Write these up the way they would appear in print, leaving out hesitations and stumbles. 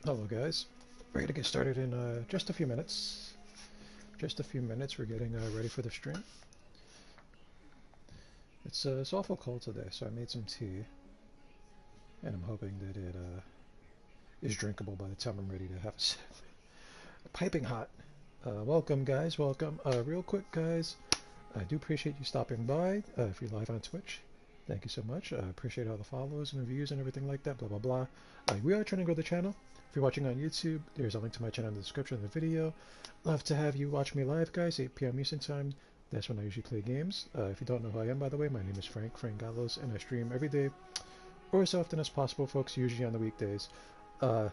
Hello guys, we're gonna get started in just a few minutes. Just a few minutes, we're getting ready for the stream. It's awful cold today, so I made some tea, and I'm hoping that it is drinkable by the time I'm ready to have a sip. Piping hot. Welcome guys, welcome. Real quick guys, I do appreciate you stopping by. If you're live on Twitch, thank you so much. I appreciate all the follows and reviews and everything like that, blah blah blah. We are trying to grow the channel. If you're watching on YouTube, there's a link to my channel in the description of the video. Love to have you watch me live, guys, 8 p.m. Eastern Time. That's when I usually play games. If you don't know who I am, by the way, my name is Frank Gallos, and I stream every day, or as often as possible, folks, usually on the weekdays. Uh,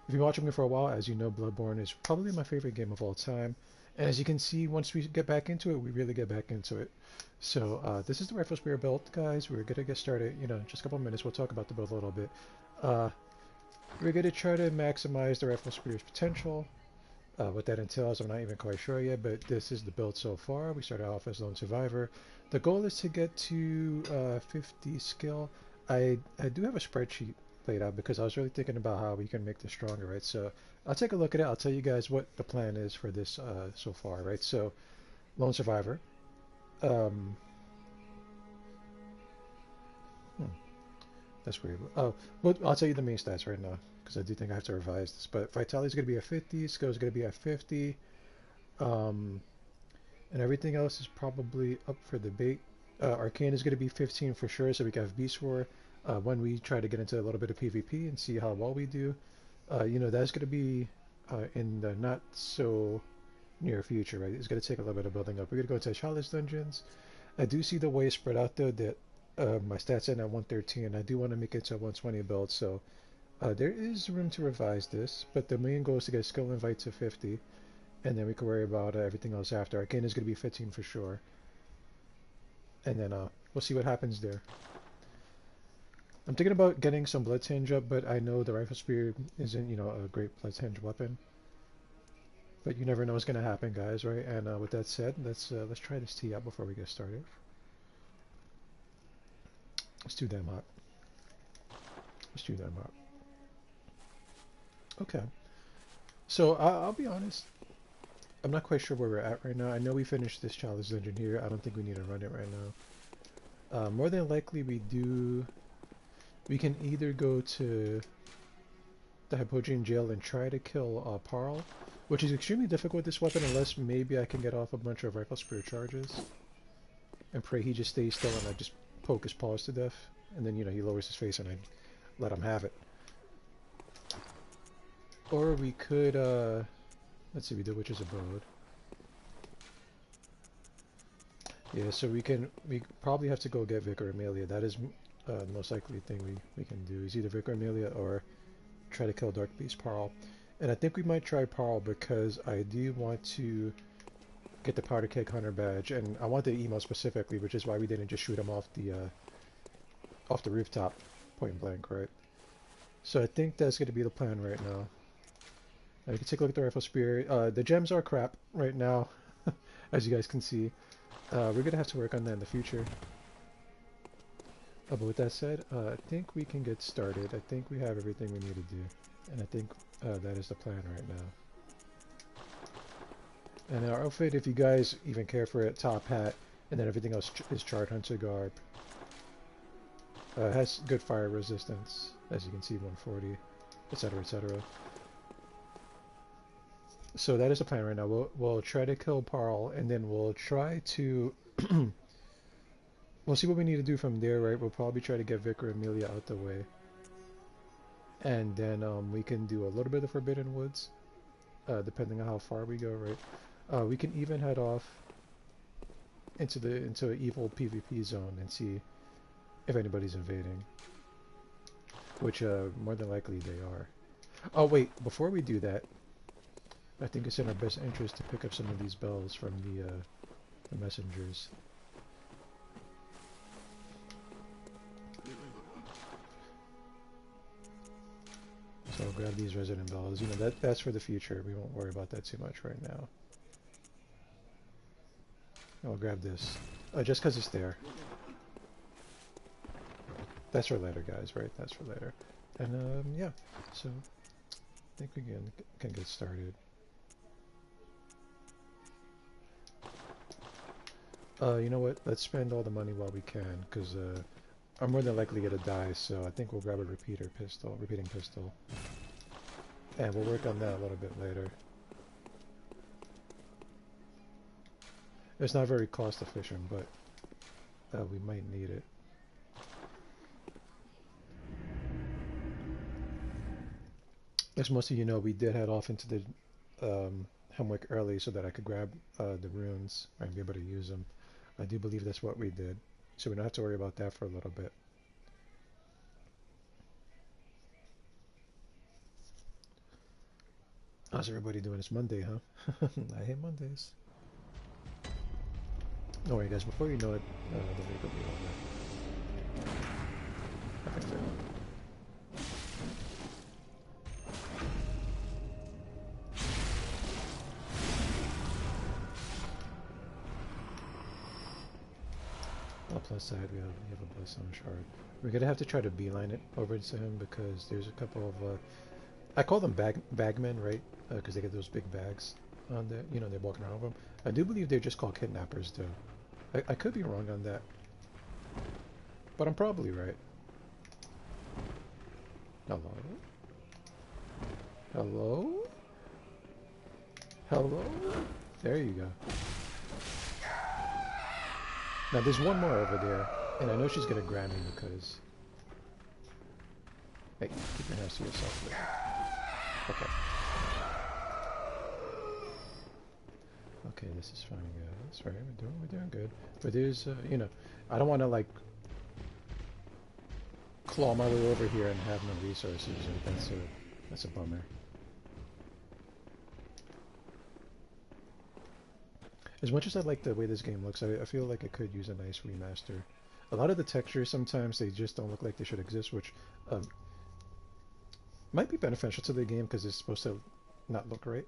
if you've been watching me for a while, as you know, Bloodborne is probably my favorite game of all time. And as you can see, once we get back into it, we really get back into it. So this is the Rifle Spear build, guys. We're going to get started, just a couple minutes. We'll talk about the build a little bit. We're going to try to maximize the Rifle Spear's potential. What that entails, I'm not even quite sure yet, but this is the build so far. We started off as Lone Survivor. The goal is to get to 50 skill. I do have a spreadsheet laid out because I was really thinking about how we can make this stronger, right? So I'll take a look at it. I'll tell you guys what the plan is for this so far, right? So Lone Survivor. Um, hmm, that's weird. Oh, well, I'll tell you the main stats right now because I do think I have to revise this. But Vitality is going to be at 50, Skill is going to be at 50, um, and everything else is probably up for debate. Arcane is going to be 15 for sure, so we can have Beast War when we try to get into a little bit of PvP and see how well we do. That's going to be in the not so near future, right? It's going to take a little bit of building up. We're going to go into challenge dungeons. I do see the way spread out though that my stats end at 113. I do want to make it to a 120 build, so there is room to revise this, but the main goal is to get skill invite to 50, and then we can worry about everything else after. Arcane is going to be 15 for sure, and then we'll see what happens there. I'm thinking about getting some blood tinge up, but I know the rifle spear isn't, a great blood tinge weapon. But you never know what's gonna happen, guys, right? And with that said, let's try this tea out before we get started. It's too damn hot. It's too damn hot. Okay. So I'll be honest. I'm not quite sure where we're at right now. I know we finished this challenge dungeon here. I don't think we need to run it right now. More than likely we do. We can either go to the Hypogean jail and try to kill Parl, which is extremely difficult with this weapon unless maybe I can get off a bunch of rifle spear charges and pray he just stays still and I just poke his paws to death, and then he lowers his face and I let him have it. Or we could let's see, we did Witch's Abode. Yeah, so we probably have to go get Vicar Amelia. That is the most likely thing we can do, is either Vicar Amelia or try to kill Dark Beast Parl. And I think we might try Parl because I do want to get the Powder Keg Hunter badge, and I want the emo specifically, which is why we didn't just shoot him off the rooftop, point blank, right? So I think that's going to be the plan right now. You can take a look at the rifle spear. The gems are crap right now, as you guys can see. We're going to have to work on that in the future. But with that said, I think we can get started. I think we have everything we need to do. And I think that is the plan right now. And our outfit, if you guys even care for it, top hat, and then everything else is Charred Hunter garb. Has good fire resistance, as you can see, 140, etc., etc. So that is the plan right now. We'll try to kill Parl, and then we'll try to we'll see what we need to do from there, right? We'll probably try to get Vicar Amelia out the way, and then we can do a little bit of Forbidden Woods, depending on how far we go, right? We can even head off into an evil PvP zone and see if anybody's invading, which more than likely they are. Oh wait, before we do that, I think it's in our best interest to pick up some of these bells from the messengers. So I'll grab these resident bells. That's for the future. We won't worry about that too much right now. I'll grab this, just because it's there. That's for later, guys, right? That's for later. And yeah, so think we can get started. You know what? Let's spend all the money while we can, because I'm more than likely gonna die, so I think we'll grab a repeating pistol. And we'll work on that a little bit later. It's not very cost efficient, but we might need it. As most of you know, we did head off into the Hemwick early so that I could grab the runes and be able to use them. I do believe that's what we did, so we don't have to worry about that for a little bit. How's everybody doing? It's Monday, huh? I hate Mondays. Don't worry, guys. Before you know it, the week will be over. I think so. Oh, plus side, we have a Bloodstone shard. We're gonna have to try to beeline it over to him because there's a couple of I call them bagmen, right? Because they get those big bags on there. You know, they're walking around with them. I do believe they're just called kidnappers, though. I could be wrong on that, but I'm probably right. Hello? Hello? Hello? There you go. Now there's one more over there, and I know she's gonna grab me because... Hey, keep your hands to yourself there. Okay. Okay, this is fine, guys. Right, we're doing good. But there's, you know, I don't want to like claw my way over here and have no resources. And that's a bummer. As much as I like the way this game looks, I feel like it could use a nice remaster. A lot of the textures sometimes they just don't look like they should exist, which might be beneficial to the game because it's supposed to not look right.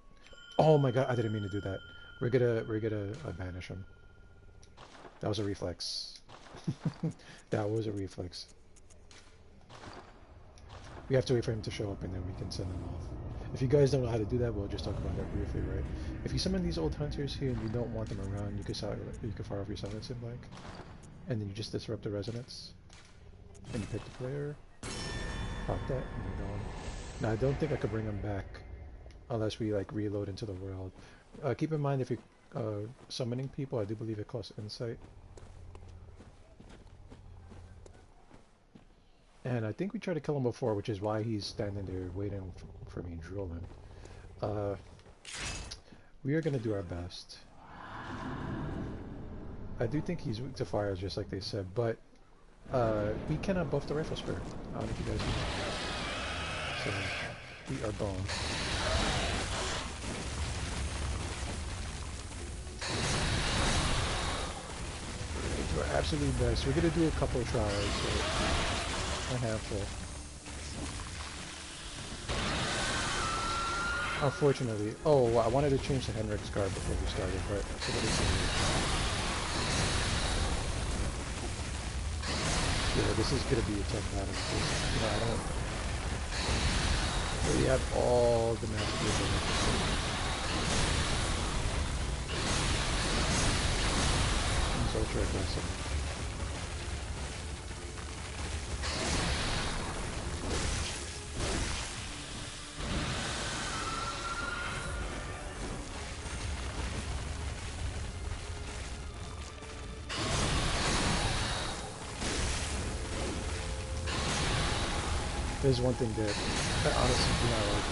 Oh my god, I didn't mean to do that. We're gonna banish him. That was a reflex. That was a reflex. We have to wait for him to show up and then we can send him off. If you guys don't know how to do that, we'll just talk about that briefly, right? If you summon these old hunters here and you don't want them around, you can fire off your silencing blank, and then you just disrupt the resonance, and you pick the player, pop that, and you're gone. Now I don't think I could bring them back unless we like reload into the world. Keep in mind if you're summoning people, I do believe it costs insight. And I think we tried to kill him before, which is why he's standing there waiting for me drooling. We are going to do our best. I do think he's weak to fire, just like they said, but we cannot buff the rifle spur. I don't know if you guys know that. So, we are boned. Do our absolute best. We're going to do a couple of tries. So a handful. Unfortunately, oh, I wanted to change the Henrik's guard before we started, but yeah, this is gonna be a tough battle. You know, I don't really have all the matches. He's ultra aggressive. There's one thing that I honestly do not like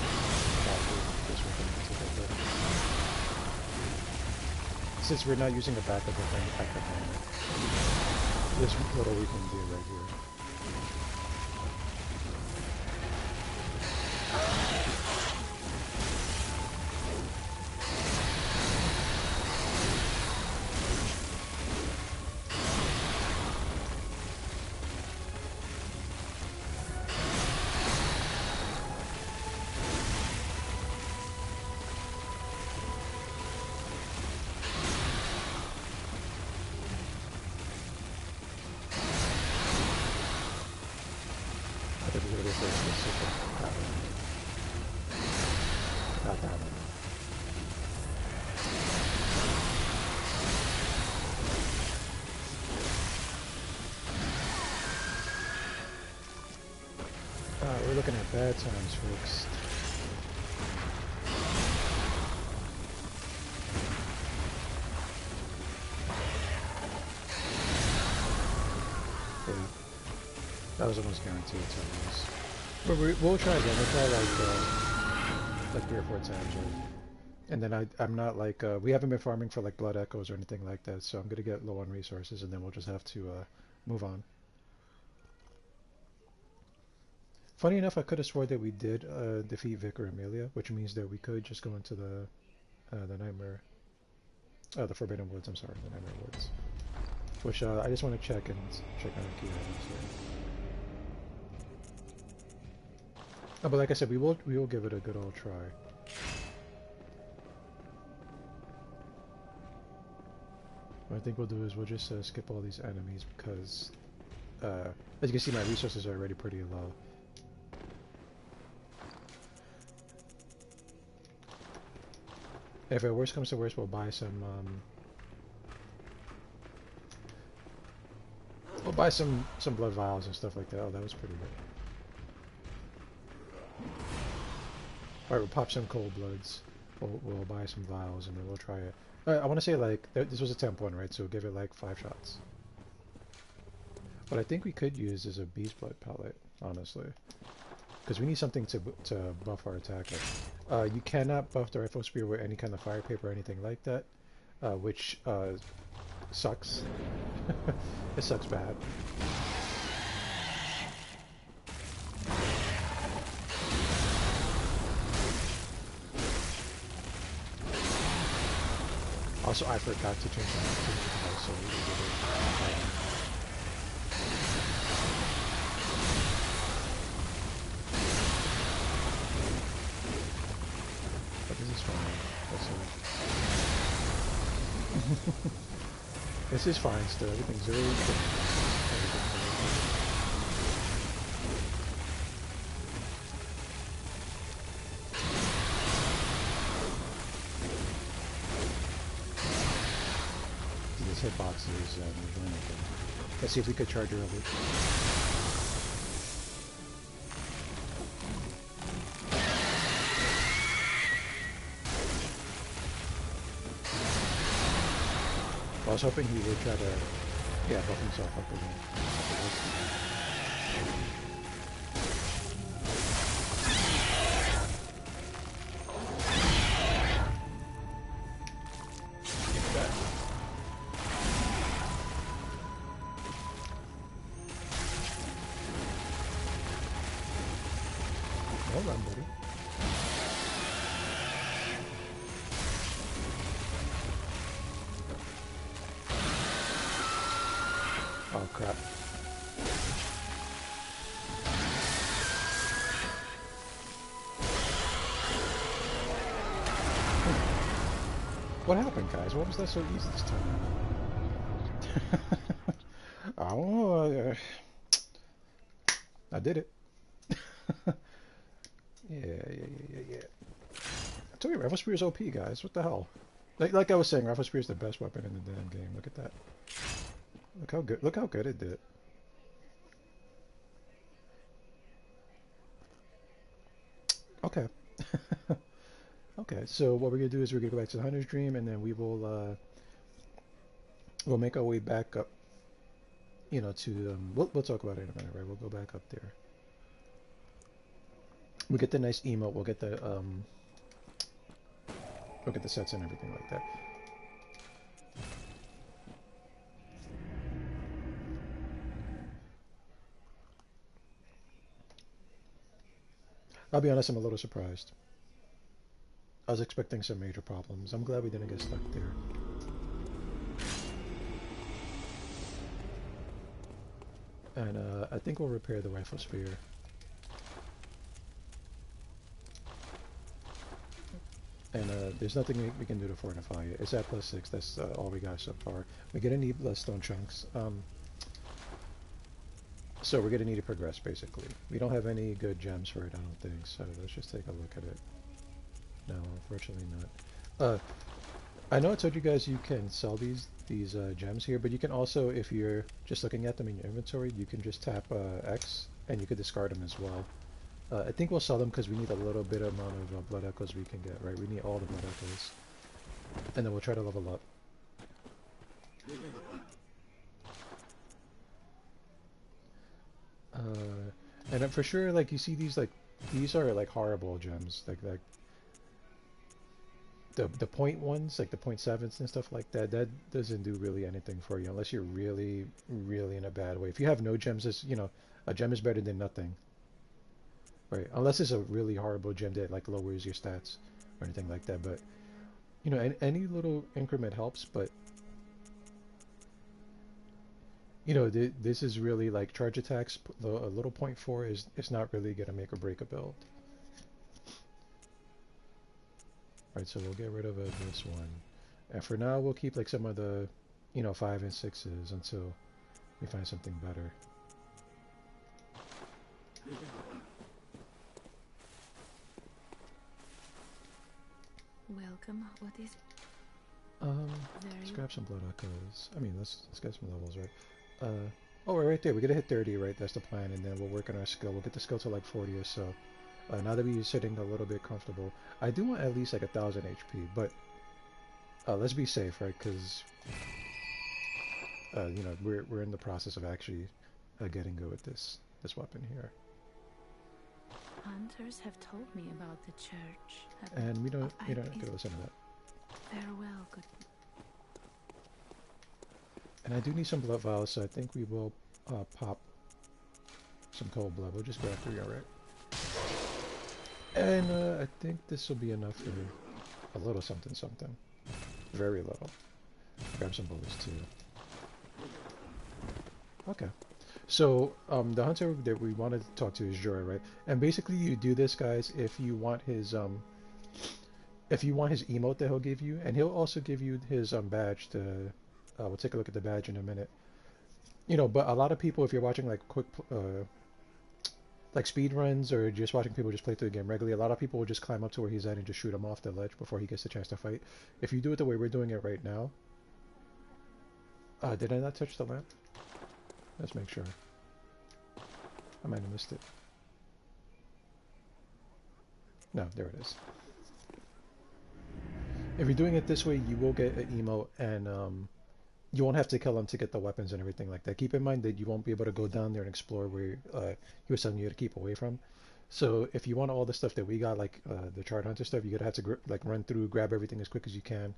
about this weapon. Since we're not using a backup weapon, there's little we can do right here. God damn it. We're looking at bad times, folks. Yeah, that was almost guaranteed to lose. But we'll try again. We'll try like 3 or 4 times, right? And then I'm not like we haven't been farming for like blood echoes or anything like that, so I'm gonna get low on resources, and then we'll just have to move on. Funny enough, I could have swore that we did defeat Vicar Amelia, which means that we could just go into the Nightmare, the Forbidden Woods. I'm sorry, the Nightmare Woods. Which I just want to check check on our key items here. Oh, but like I said, we will give it a good old try. What I think we'll do is we'll just skip all these enemies because, as you can see, my resources are already pretty low. If it worst comes to worst, we'll buy some. We'll buy some blood vials and stuff like that. Oh, that was pretty good. All right, we'll pop some cold bloods. We'll buy some vials and then we'll try it. I want to say like this was a temp one, right? So we'll give it like 5 shots. What I think we could use is a beast blood pellet, honestly, because we need something to buff our attack. You cannot buff the rifle spear with any kind of fire paper or anything like that, which sucks. It sucks bad. Also, I forgot to change my activity, so we did it. But this is fine. This is fine still. Everything's really good. This hitbox is moving. Let's see if we could charge early. I was hoping he would try to, yeah, buff himself up again. Well done, buddy. Oh crap. What happened, guys? What was that so easy this time? I don't know. I did it. Yeah. I told you, Rifle Spear is OP, guys. What the hell? Like I was saying, Rifle Spear is the best weapon in the damn game. Look at that. Look how good it did. Okay. Okay, so what we're gonna do is we're gonna go back to the Hunter's Dream, and then we will we'll make our way back up. You know, to we'll talk about it in a minute, right? We'll go back up there. We'll get the nice emote. We'll get the sets and everything like that. I'll be honest, I'm a little surprised. I was expecting some major problems. I'm glad we didn't get stuck there. And I think we'll repair the Rifle Spear. And there's nothing we can do to fortify it. It's at +6. That's all we got so far. We're gonna need bloodstone chunks. So we're gonna need to progress, basically. We don't have any good gems for it, I don't think. So let's just take a look at it. No, unfortunately not. I know I told you guys you can sell these gems here, but you can also, if you're just looking at them in your inventory, you can just tap X and you could discard them as well. I think we'll sell them because we need a little bit amount of blood echoes we can get, right? We need all the blood echoes. And then we'll try to level up. And then for sure, like, you see these, like, these are, like, horrible gems. Like the point ones, like the point sevens and stuff like that, that doesn't do really anything for you unless you're really, really in a bad way. If you have no gems, you know, a gem is better than nothing, right? Unless it's a really horrible gem that like lowers your stats or anything like that. But you know, any little increment helps. But you know, this is really like charge attacks. A little point four is it's not really gonna make or break a build. Right, so we'll get rid of this one. And for now, we'll keep like some of the, you know, 5 and 6s until we find something better. Welcome. What is? Let's grab some blood echoes. I mean, let's get some levels, right? Oh, we're right there. We gotta hit 30, right? That's the plan, and then we'll work on our skill. We'll get the skill to like 40 or so. Now that we're sitting a little bit comfortable, I do want at least like 1,000 HP, but let's be safe, right? Because you know, we're in the process of actually getting good with this weapon here. Hunters have told me about the church. And we don't get to listen to that. Farewell, good. And I do need some blood vials, so I think we will pop some cold blood. We'll just grab 3, alright? And I think this will be enough for a little something something. Very little. Grab some bullets too. Okay. So the hunter that we wanted to talk to is Joy, right? And basically you do this, guys, if you want his emote that he'll give you, and he'll also give you his badge to we'll take a look at the badge in a minute. You know, but a lot of people, if you're watching like quick like speed runs or just watching people just play through the game regularly, a lot of people will just climb up to where he's at and just shoot him off the ledge before he gets the chance to fight. If you do it the way we're doing it right now, did I not touch the lamp? Let's make sure. I might have missed it. No, there it is. If you're doing it this way, you will get an emote, and you won't have to kill him to get the weapons and everything like that. Keep in mind that you won't be able to go down there and explore where he was telling you to keep away from. So if you want all the stuff that we got, like the Chart Hunter stuff, you're gonna have to like run through, grab everything as quick as you can.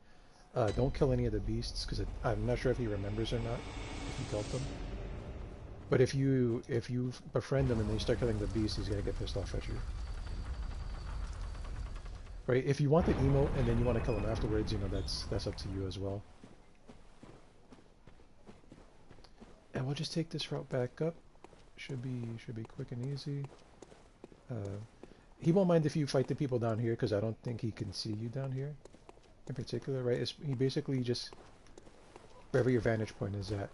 Don't kill any of the beasts, because I'm not sure if he remembers or not, if you killed them. But if you befriend him and then you start killing the beast, he's gonna get pissed off at you. Right? If you want the emote and then you want to kill him afterwards, you know, that's up to you as well. And we'll just take this route back up. Should be quick and easy. He won't mind if you fight the people down here, because I don't think he can see you down here in particular, right? He basically just wherever your vantage point is at.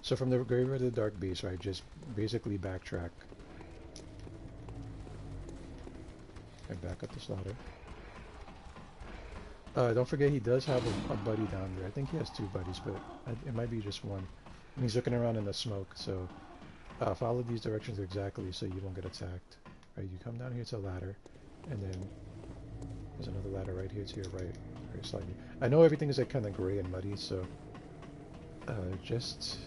So from the Graveyard of the Dark Beast, right, just basically backtrack. And back up the slaughter. Don't forget he does have a buddy down there. I think he has 2 buddies, but it might be just one. And he's looking around in the smoke, so follow these directions exactly so you won't get attacked. Right, you come down here to a ladder, and then there's another ladder right here to your right, very slightly. I know everything is like kind of gray and muddy, so just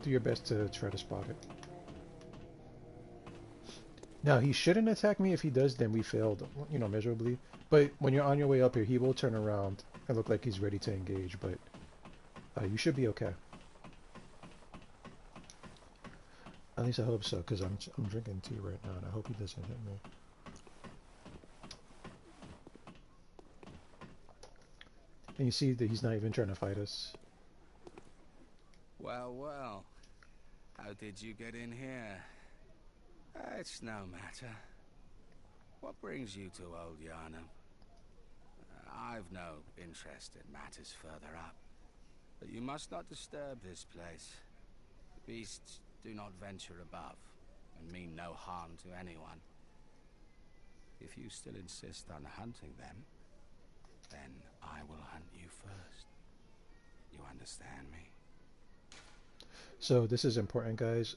do your best to try to spot it. Now, he shouldn't attack me. If he does, then we failed, you know, miserably. But when you're on your way up here, he will turn around and look like he's ready to engage, but you should be okay. At least I hope so, because I'm drinking tea right now, and I hope he doesn't hit me. And you see that he's not even trying to fight us. Well, well. How did you get in here? It's no matter. What brings you to old Yarnum? I've no interest in matters further up. But you must not disturb this place. The beasts do not venture above, and mean no harm to anyone. If you still insist on hunting them, then I will hunt you first. You understand me? So this is important, guys.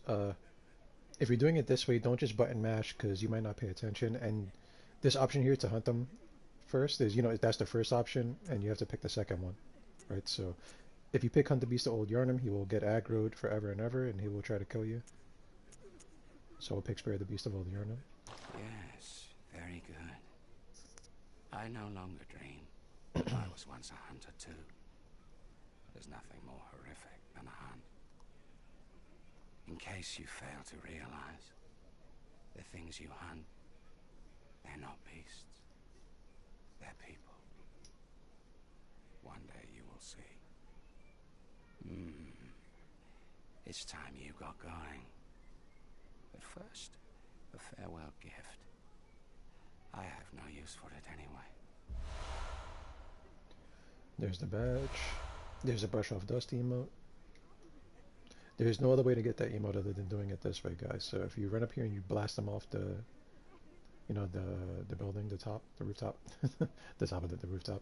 If you're doing it this way, don't just button mash because you might not pay attention. And this option here to hunt them first is, that's the first option, and you have to pick the second one, right? So if you pick Hunt the Beast of Old Yarnum, he will get aggroed forever and ever, and he will try to kill you. So we'll pick Spare the Beast of Old Yarnum. Yes, very good. I no longer dream. I was once a hunter too. There's nothing more horrific than a hunt. In case you fail to realize, the things you hunt, they're not beasts. They're people. One day you will see. It's time you got going. But first, a farewell gift. I have no use for it anyway. There's the badge. There's a brush off dust emote. There's no other way to get that emote other than doing it this way, guys. So if you run up here and you blast them off the, the building, the rooftop, the top of the rooftop,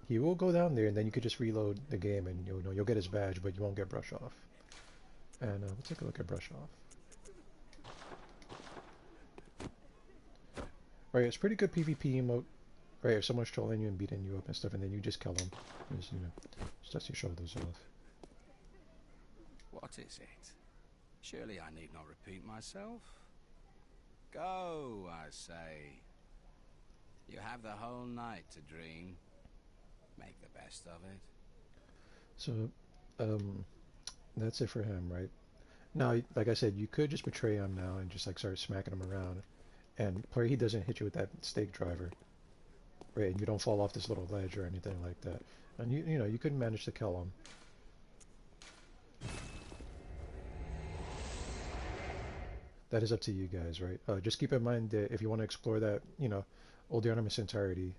he will go down there, and then you could just reload the game, and you'll get his badge, but you won't get brush off. And we'll take a look at brush off. Right, it's pretty good PvP emote. Right, if someone's trolling you and beating you up and stuff, and then you just kill them, just dust your shoulders off. What is it? Surely I need not repeat myself. Go, I say. You have the whole night to dream. Make the best of it. So, that's it for him, right? Now, like I said, you could just betray him now and just start smacking him around, and pray he doesn't hit you with that stake driver, right? And you don't fall off this little ledge or anything like that. And you could manage to kill him. That is up to you guys, right? Just keep in mind that if you want to explore that, Old Yarnum's entirety,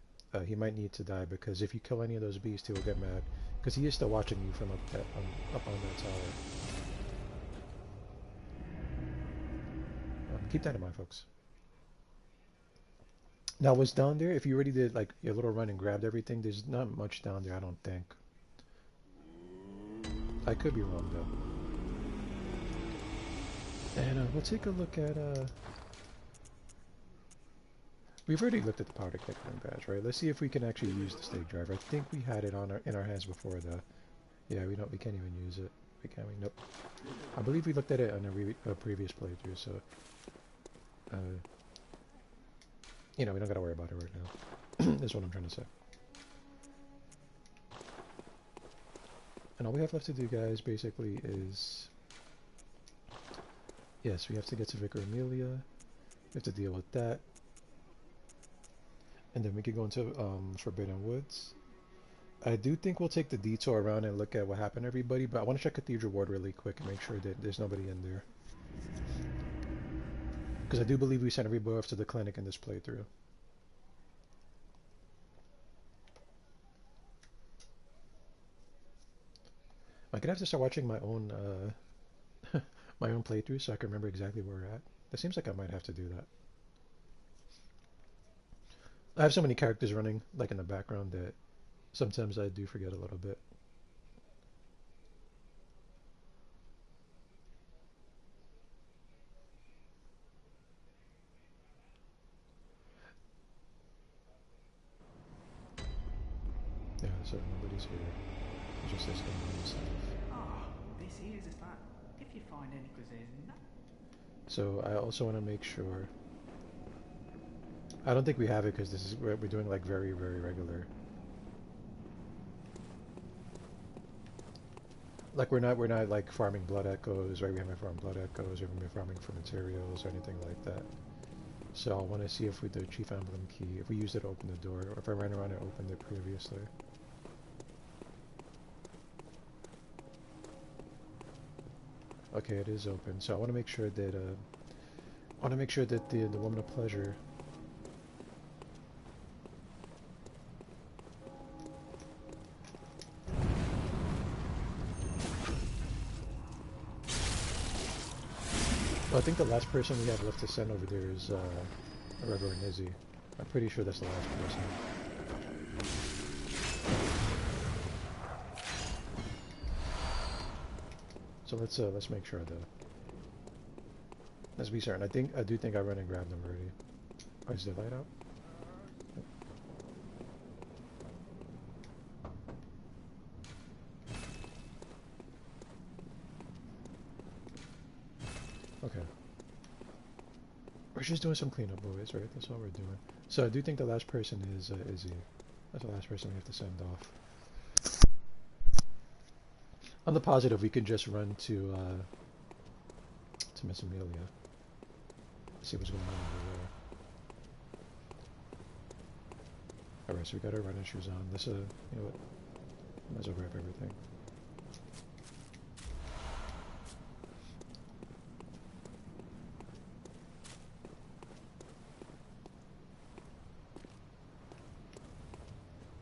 he might need to die, because if you kill any of those beasts, he will get mad, because he is still watching you from up on that tower. Keep that in mind, folks. Now, what's down there? If you already did like your little run and grabbed everything, there's not much down there, I don't think. I could be wrong though. And we'll take a look at. We've already looked at the powder keg and badge, right? Let's see if we can actually use the stake driver. I think we had it in our hands before, though. Yeah, we can't even use it. Can we? Nope. I believe we looked at it on a previous playthrough, so we don't gotta worry about it right now. That's what I'm trying to say. And all we have left to do, guys, basically is, yes, we have to get to Vicar Amelia. We have to deal with that. And then we could go into Forbidden Woods. I do think we'll take the detour around and look at what happened to everybody, but I want to check Cathedral Ward really quick and make sure that there's nobody in there. Because I do believe we sent everybody off to the clinic in this playthrough. I'm gonna have to start watching my own my own playthrough so I can remember exactly where we're at. It seems like I might have to do that. I have so many characters running like in the background that sometimes I do forget a little bit. Yeah, so nobody's here. It's just this guy by himself. Ah, this here is a fact. If you find any, because there's no... So I also want to make sure. I don't think we have it because this is we're doing like very, very regular. Like we're not like farming blood echoes, right? We haven't farmed blood echoes, we haven't been farming for materials or anything like that. So I want to see if we the chief emblem key, if we used it to open the door, or if I ran around and opened it previously. Okay, it is open. So I want to make sure that the woman of pleasure Well, I think the last person we have left to send over there is Reverend Izzy. I'm pretty sure that's the last person. So let's make sure though. Let's be certain. I do think I ran and grabbed them already. Oh, is the light out? Yep. Okay. We're just doing some cleanup, boys, right? That's all we're doing. So I do think the last person is Izzy. That's the last person we have to send off. On the positive, we can just run to Miss Amelia. See what's going on over there. Alright, so we got our running shoes on. Let's you know what? Might as well grab everything.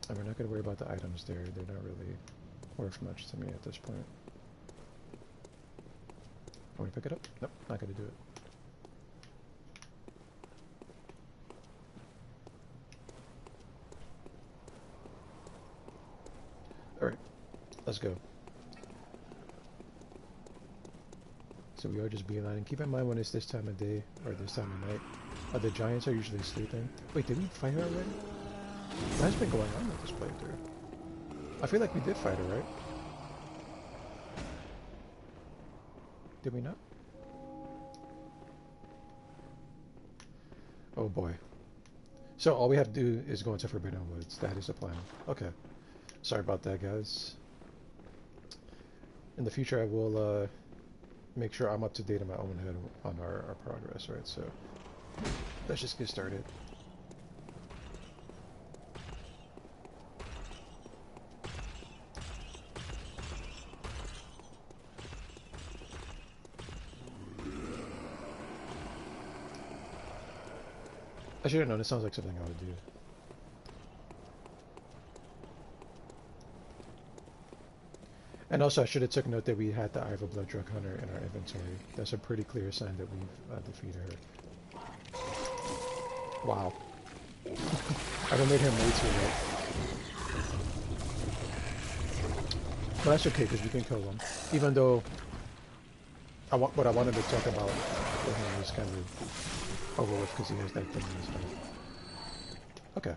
And we're not going to worry about the items there. They're not really worth much to me at this point. Want to pick it up? Nope, not going to do it. Alright, let's go. So we are just beelining. Keep in mind when it's this time of day, or this time of night, the giants are usually sleeping. Wait, did we fight her already? What has been going on with this playthrough? I feel like we did fight her, right? Did we not? Oh boy. So all we have to do is go into Forbidden Woods. That is the plan. Okay. Sorry about that, guys. In the future, I will make sure I'm up to date in my own head on our progress, right? So let's just get started. I should have known. It sounds like something I would do. And also, I should have took note that we had the Eye of a Blood Drug Hunter in our inventory. That's a pretty clear sign that we've defeated her. Wow. I haven't made him way too late. But that's okay, because we can kill him. Even though what I wanted to talk about with him is kind of over with, because he has that thing in his mouth. Okay.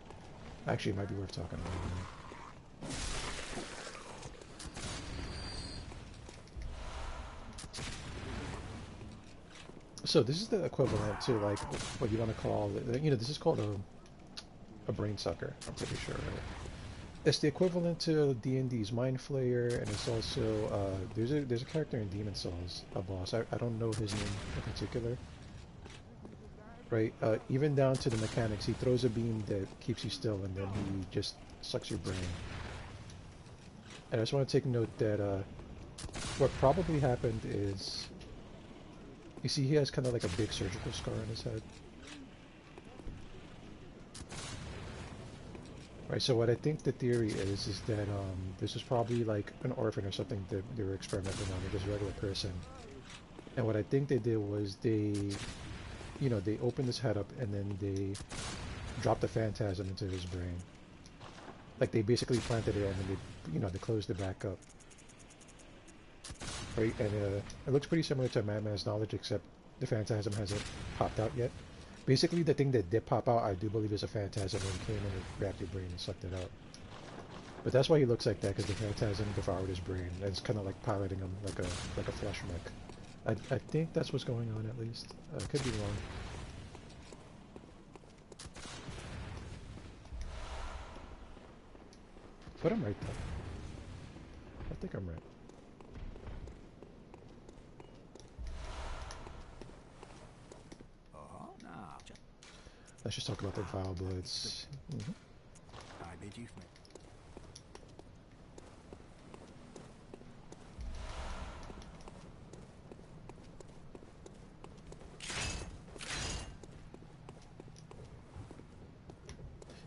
Actually, it might be worth talking about him. So this is the equivalent to, like, what you want to call, you know, this is called a brain sucker, I'm pretty sure, right? It's the equivalent to D&D's Mind Flayer, and it's also, there's a character in Demon Souls, a boss, I don't know his name in particular, right? Even down to the mechanics, he throws a beam that keeps you still, and then he just sucks your brain. And I just want to take note that, what probably happened is, you see he has kind of like a big surgical scar on his head. Right, so what I think the theory is that this was probably like an orphan or something that they were experimenting on, or just a regular person. And what I think they did was they, you know, they opened his head up and then they dropped the phantasm into his brain. Like they basically planted it and then they, you know, they closed it back up. Right, and it looks pretty similar to Madman's Knowledge, except the phantasm hasn't popped out yet. Basically, the thing that did pop out, I do believe, is a phantasm and came in and grabbed your brain and sucked it out. But that's why he looks like that, because the phantasm devoured his brain, and it's kind of like piloting him like a flesh mech. I think that's what's going on, at least. Could be wrong. But I'm right, though. I think I'm right. Let's just talk about the Vile Bloods. Mm-hmm. I bid you farewell.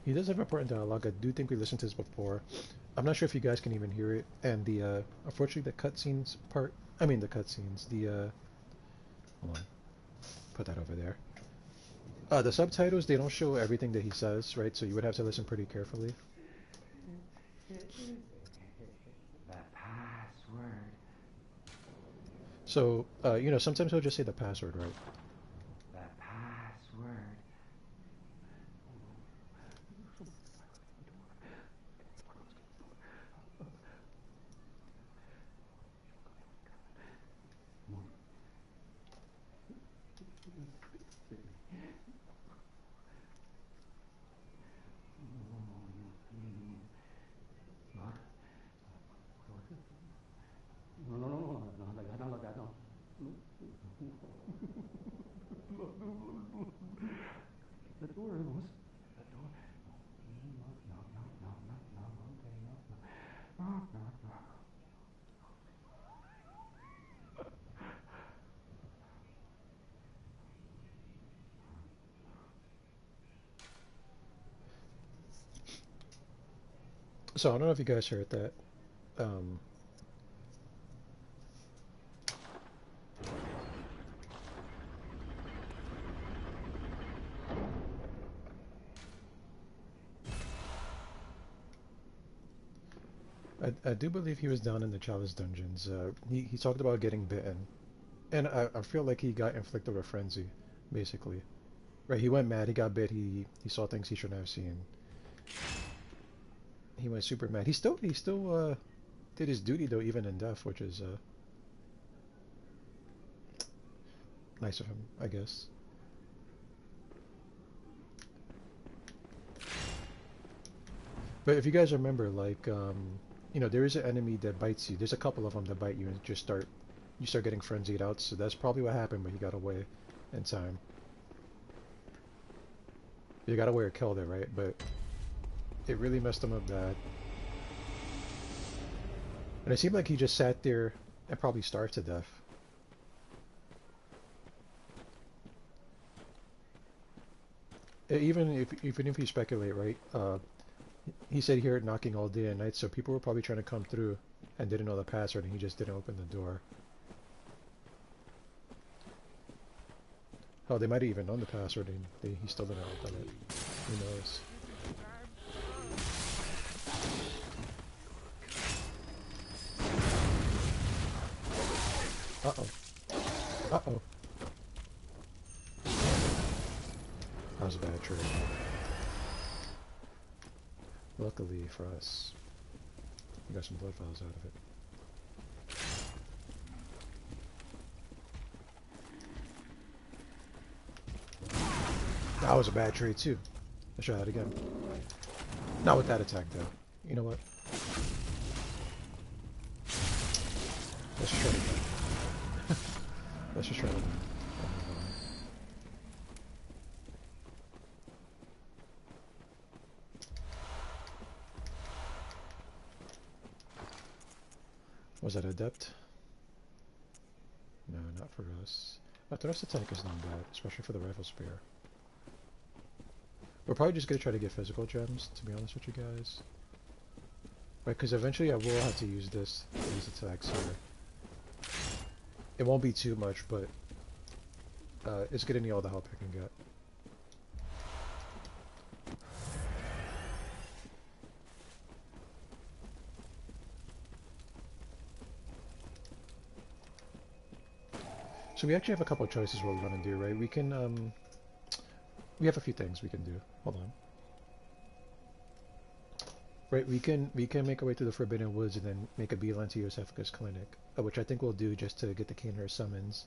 He does have important dialogue. I do think we listened to this before. I'm not sure if you guys can even hear it. And the unfortunately the cutscenes part. I mean the cutscenes. The hold on. put that over there. The subtitles, they don't show everything that he says, right? So you would have to listen pretty carefully. The password. So, you know, sometimes he'll just say the password, right? The password. The door was. The door. No. So I don't know if you guys heard that. Um, I do believe he was down in the Chalice dungeons. He talked about getting bitten, and I feel like he got inflicted with a frenzy, basically. Right? He went mad. He got bit. He saw things he shouldn't have seen. He went super mad. He still did his duty though, even in death, which is nice of him, I guess. But if you guys remember, like, you know, there is an enemy that bites you. There's a couple of them that bite you and just you start getting frenzied out. So that's probably what happened, but he got away in time. You got away or killed it, right? But it really messed him up bad. And it seemed like he just sat there and probably starved to death. Even if you speculate, right? He said he heard knocking all day and night, so people were probably trying to come through and didn't know the password, and he just didn't open the door. Oh, they might have even known the password, and he still didn't open it. Who knows? Uh-oh. Uh-oh. That was a bad trade. Luckily for us, we got some blood vials out of it. That was a bad trade too. Let's try that again. Not with that attack though. You know what? Let's just try it again. Let's just try it again. Was that adept? No, not for us. But the rest of the attack is not bad, especially for the rifle spear. We're probably just gonna try to get physical gems, to be honest with you guys. Right, because eventually I will have to use these attacks here. It won't be too much, but it's gonna need all the help I can get. So we actually have a couple of choices what we want to do, right? We can, we have a few things we can do. Hold on. Right, we can make our way through the Forbidden Woods and then make a beeline to Yosefka's clinic, which I think we'll do just to get the Caner summons,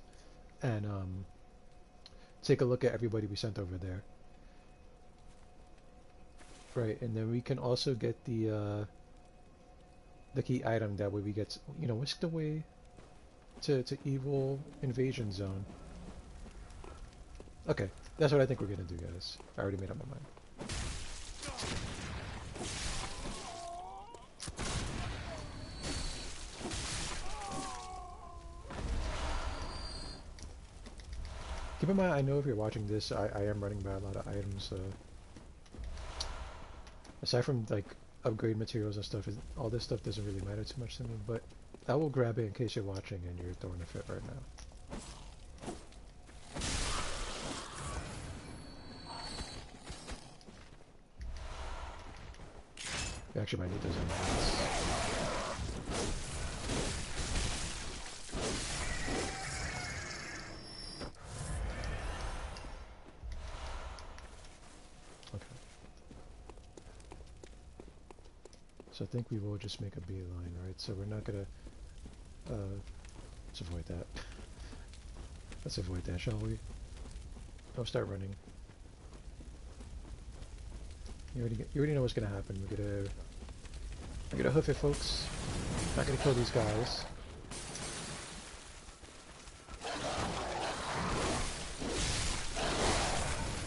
and take a look at everybody we sent over there. Right, and then we can also get the key item. That way we get, you know, whisked away to evil invasion zone. Okay, that's what I think we're gonna do, guys. I already made up my mind. Keep in mind, I know if you're watching this, I am running by a lot of items. Aside from like upgrade materials and stuff, all this stuff doesn't really matter too much to me, but I will grab it in case you're watching and you're throwing a fit right now. We actually might need those emeralds. Okay. So I think we will just make a beeline, right? So we're not gonna, let's avoid that. Let's avoid that, shall we? I'll start running. You already know what's gonna happen. I'm gonna hoof it, folks. Not gonna kill these guys.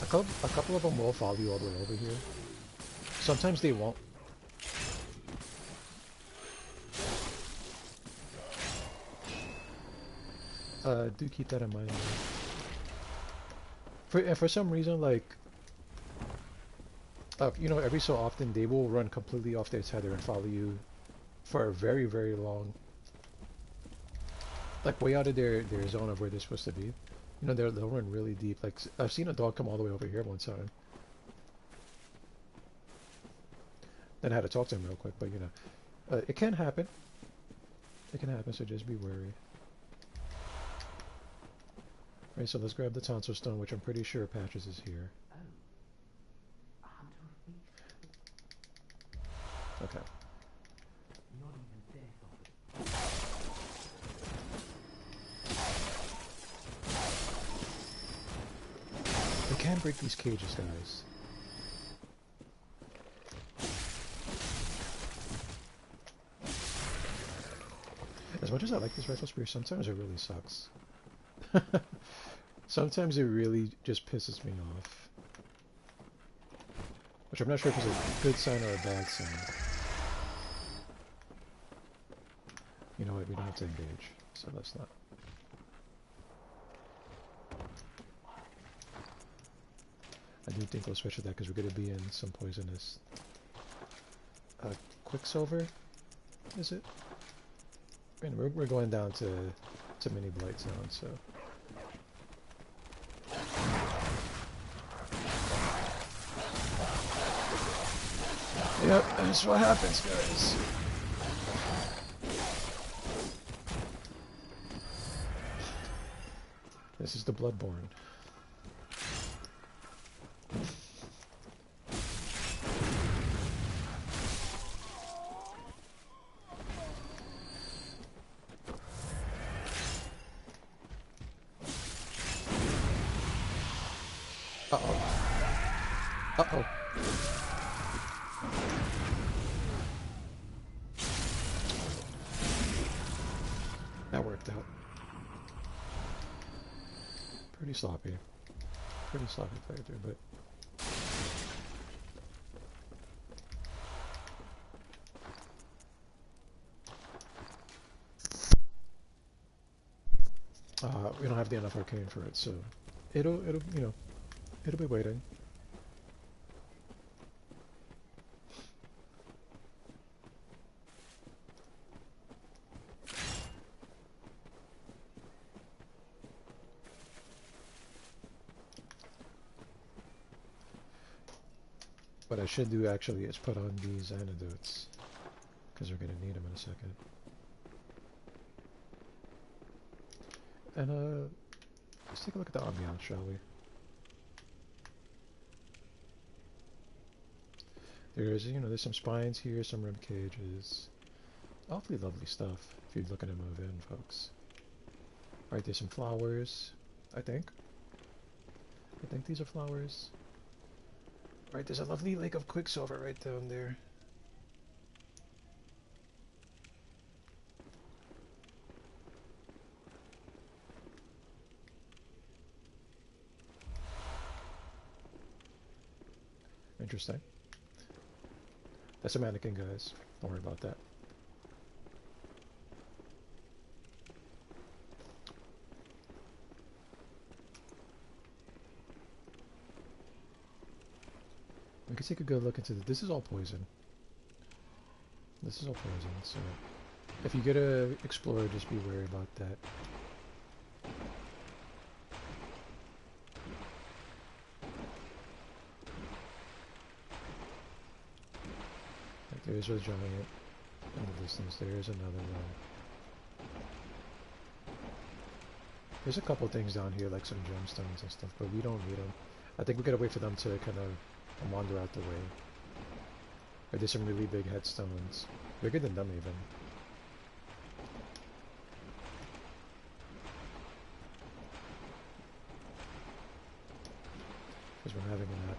A couple of them will follow you all the way over here. Sometimes they won't. Do keep that in mind. For some reason, like, you know, every so often they will run completely off their tether and follow you for a very, very long, like way out of their zone of where they're supposed to be. You know, they'll run really deep. Like, I've seen a dog come all the way over here one time. Then I had to talk to him real quick, but you know, it can happen. It can happen, so just be wary. Right, so let's grab the tonsil stone, which I'm pretty sure Patches is here. Oh. A hunter of beasts. Okay. Not even death offers. We can break these cages, guys. As much as I like this rifle spear, sometimes it really sucks. Sometimes it really just pisses me off. Which I'm not sure if it's a good sign or a bad sign. You know what, we don't have to engage, so let's not. I do think we'll switch to that because we're going to be in some poisonous... Quicksilver? Is it? And we're going down to mini blight zone, so... Yep, that's what happens, guys. This is the Bloodborne. Uh-oh. Uh-oh. That worked out. Pretty sloppy. Pretty sloppy playthrough, but... we don't have the enough arcane for it, so... It'll, you know, it'll be waiting. What I should do actually is put on these antidotes, because we're going to need them in a second. And let's take a look at the ambiance, shall we? There's, you know, there's some spines here, some rib cages. Awfully lovely stuff, if you're looking to move in, folks. Alright, there's some flowers, I think. I think these are flowers. Right, there's a lovely lake of quicksilver right down there. Interesting. That's a mannequin, guys. Don't worry about that. We can take a good look into this. This is all poison. This is all poison, so if you get a explorer, just be wary about that. There's a giant in the distance. There's another one. There's a couple things down here, like some gemstones and stuff, but we don't need them. I think we gotta wait for them to kind of wander out the way. Or there's some really big headstones. Bigger than them even. Because we're having a nap.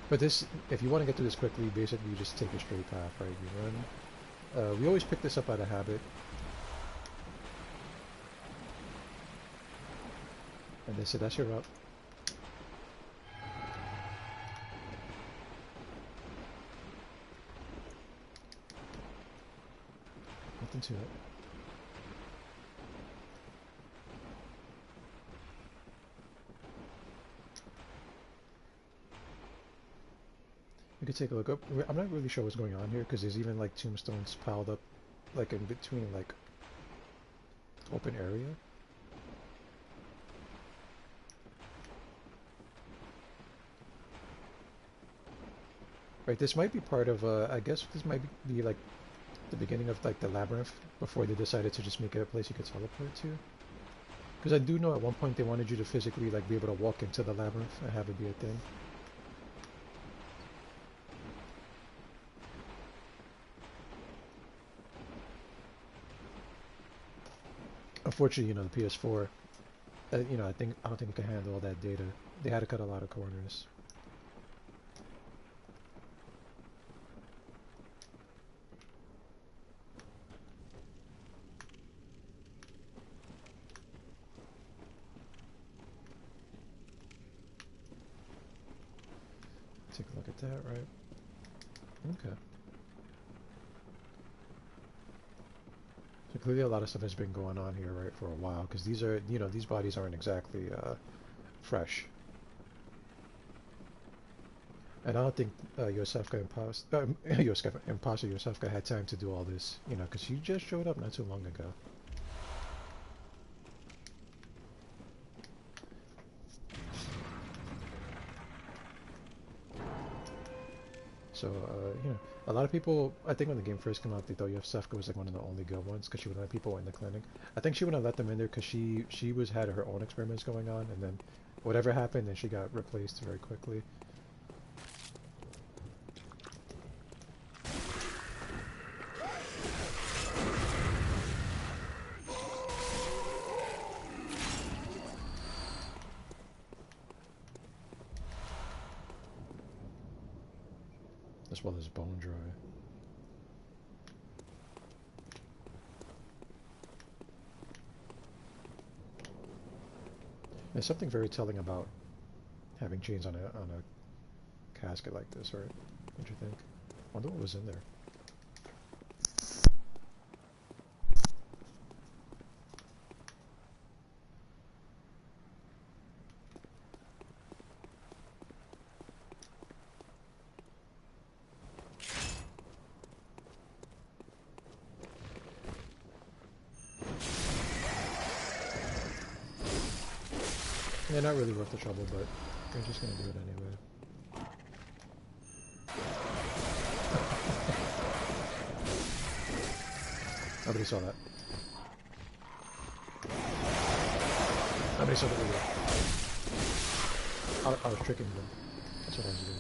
But this, if you want to get through this quickly, basically you just take a straight path, right? You run. We always pick this up out of habit. And they said, that's your route. Nothing to it. You could take a look up. I'm not really sure what's going on here because there's even like tombstones piled up like in between like open area. Right, this might be part of I guess this might be like the beginning of like the labyrinth before they decided to just make it a place you could teleport to. Because I do know at one point they wanted you to physically like be able to walk into the labyrinth and have it be a thing. Unfortunately, you know, the PS4, you know, I don't think it can handle all that data. They had to cut a lot of corners. Take a look at that, right? Okay. So clearly a lot of stuff has been going on here, right, for a while, because these are, you know, these bodies aren't exactly fresh. And I don't think Yosefka Imposter Yosefka had time to do all this, you know, because she just showed up not too long ago. So, you know, a lot of people, I think when the game first came out, they thought Yosefka was like one of the only good ones because she would let people in the clinic. I think she wouldn't have let them in there because she had her own experiments going on, and then whatever happened, then she got replaced very quickly. As well as bone dry. There's something very telling about having chains on a casket like this, right? Don't you think? I wonder what was in there. Yeah, not really worth the trouble, but we're just gonna do it anyway. Nobody saw that. Nobody saw that either. I was tricking them. That's what I was doing.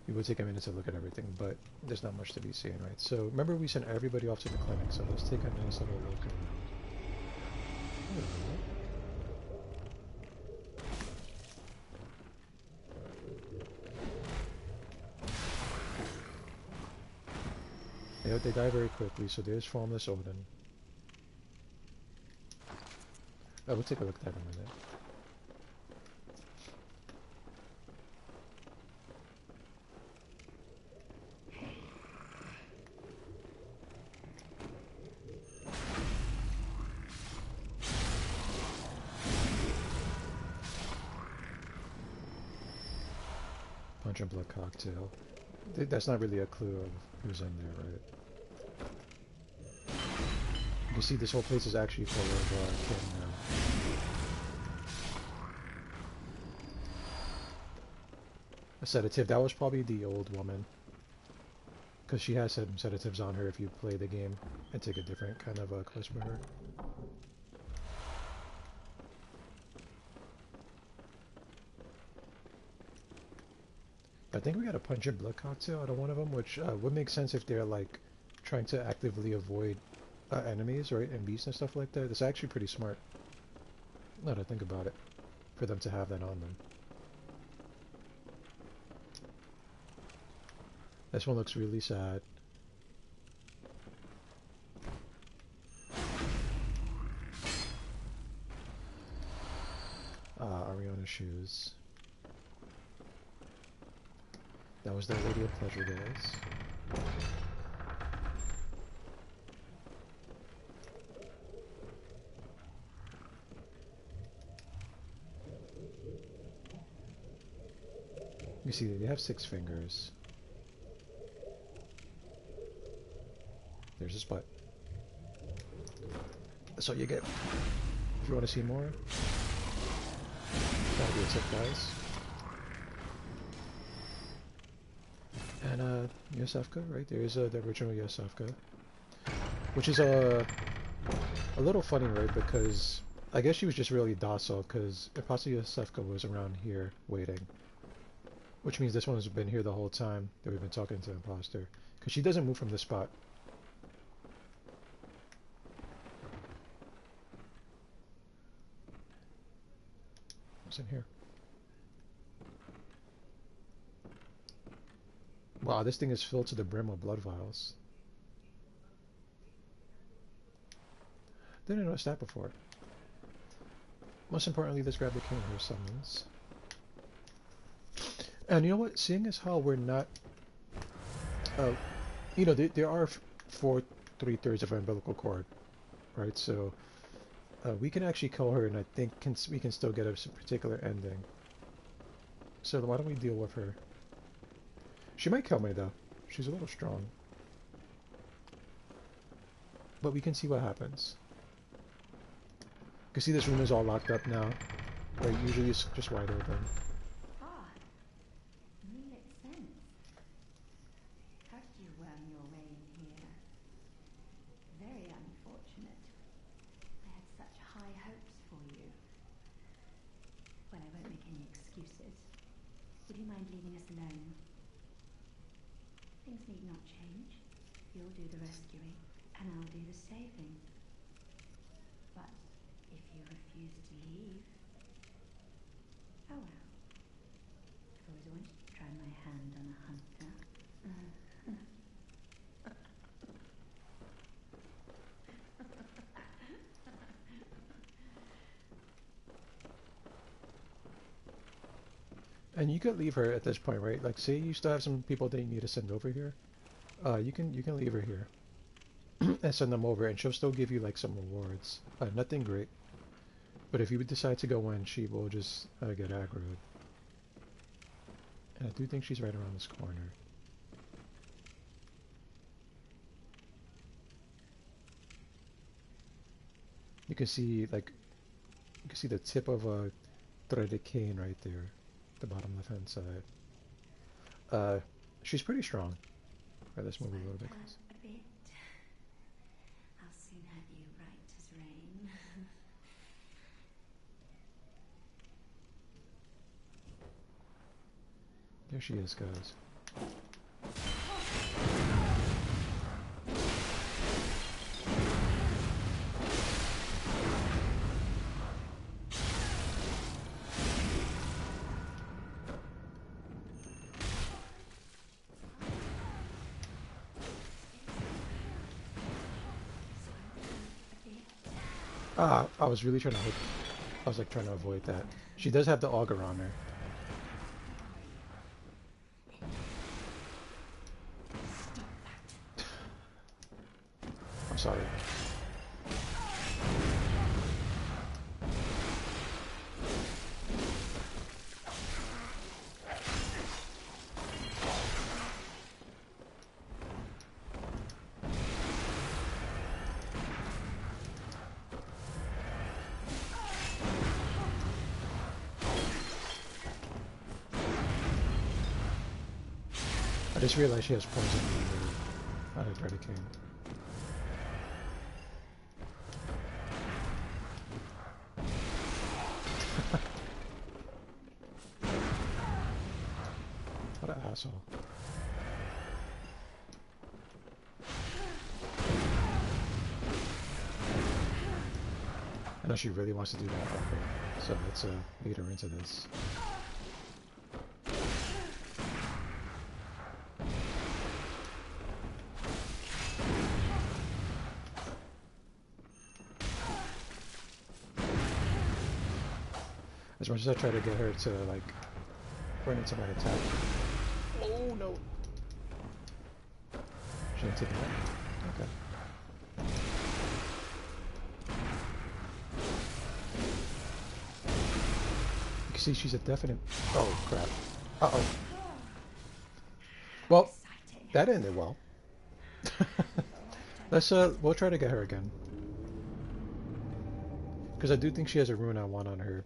It would take a minute to look at everything, but there's not much to be seen, right? So remember we sent everybody off to the clinic, so let's take a nice little look around. They die very quickly, so there's Formless Odin. We'll take a look at that in a minute. Punch and blood cocktail. That's not really a clue of who's in there, right? You can see this whole place is actually full of kin now. A sedative. That was probably the old woman. Because she has some sedatives on her if you play the game and take a different kind of quest for her. I think we got a punch and blood cocktail out of one of them, which would make sense if they're like trying to actively avoid enemies, right, and beasts and stuff like that. It's actually pretty smart. Now that I think about it, for them to have that on them. This one looks really sad. Ariana's shoes. That was the Lady of Pleasure, guys. You see, they have 6 fingers. There's his butt. That's all you get. If you want to see more, that'll be a tip, guys. And Yosefka, right? There's the original Yosefka, which is a little funny, right? Because I guess she was just really docile, because Imposter Yosefka was around here waiting, which means this one has been here the whole time that we've been talking to Imposter, because she doesn't move from this spot. What's in here? Wow, this thing is filled to the brim with blood vials. Didn't notice that before. Most importantly, let's grab the king here summons. And you know what? Seeing as how we're not... you know, there are 4 3/3 of our umbilical cord, right? So we can actually kill her, and I think we can still get a particular ending. So why don't we deal with her? She might kill me, though. She's a little strong. But we can see what happens. You can see this room is all locked up now. Right, usually it's just wide open. Ah, makes sense. How did you worm your way in here? Very unfortunate. I had such high hopes for you. Well, I won't make any excuses. Would you mind leaving us alone? Things need not change. You'll do the rescuing, and I'll do the saving. But if you refuse to leave... Oh well. I've always wanted to try my hand on a hunter. And you could leave her at this point, right? Like, say you still have some people that you need to send over here. You can leave her here and send them over, and she'll still give you like some rewards. Nothing great, but if you would decide to go in, she will just get aggroed. And I do think she's right around this corner. You can see the tip of a threaded cane right there, the bottom left hand side. She's pretty strong. Right, let's move a little bit closer. A bit. I'll soon have you right as rain. There she is, guys. I was really trying to I was like trying to avoid that. She does have the auger on her. I'm sorry. just realized she has poison on her Dread King. What an asshole. I know she really wants to do that. Okay. So let's lead her into this. As much as I try to get her to like run into my attack. Oh no! She didn't take it out. Okay. You can see she's a definite. Oh crap! Uh-oh. Well, that ended well. Let's we'll try to get her again. Because I do think she has a rune I want on her,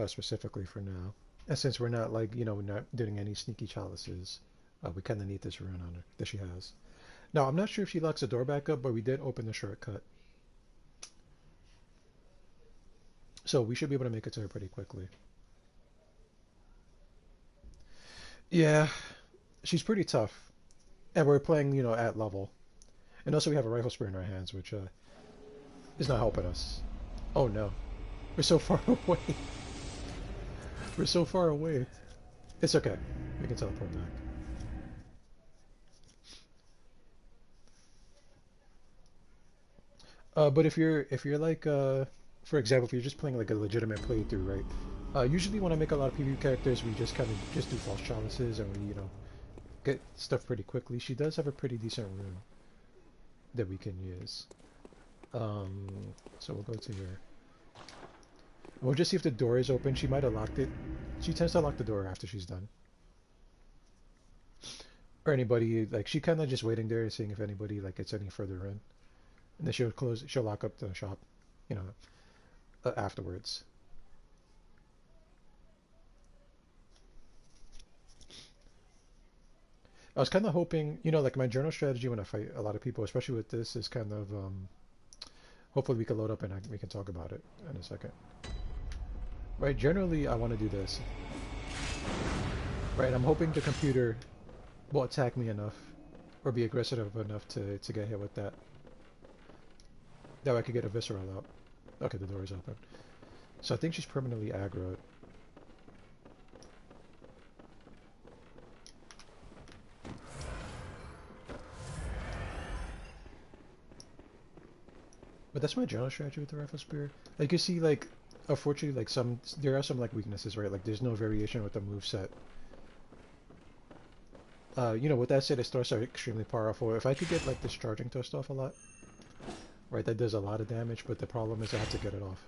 specifically for now. And since we're not like, you know, we're not doing any sneaky chalices, we kind of need this rune on her that she has. Now, I'm not sure if she locks the door back up, but we did open the shortcut. So we should be able to make it to her pretty quickly. Yeah, she's pretty tough. And we're playing, you know, at level. And also we have a rifle spear in our hands, which is not helping us. Oh no. We're so far away. We're so far away. It's okay. We can teleport back. But if you're like for example, if you're just playing like a legitimate playthrough, right? Usually when I make a lot of PvP characters, we just kind of just do false chalices and we, you know, get stuff pretty quickly. She does have a pretty decent rune that we can use. So we'll go to here. We'll just see if the door is open. She might have locked it. She tends to lock the door after she's done. Or anybody, like, she kind of just waiting there and seeing if anybody, like, gets any further in. And then she'll lock up the shop, you know, afterwards. I was kind of hoping, you know, like my journal strategy when I fight a lot of people, especially with this, is kind of, hopefully we can load up and we can talk about it in a second. Right, generally I want to do this. Right, I'm hoping the computer will attack me enough, or be aggressive enough to get hit with that. That way I could get a visceral out. Okay, the door is open. So I think she's permanently aggroed. But that's my general strategy with the rifle spear. Like you see, like, unfortunately, like there are some like weaknesses, right? Like there's no variation with the moveset. You know, with that said, its thrusts are extremely powerful. If I could get like discharging thrust off a lot, right, that does a lot of damage, but the problem is I have to get it off.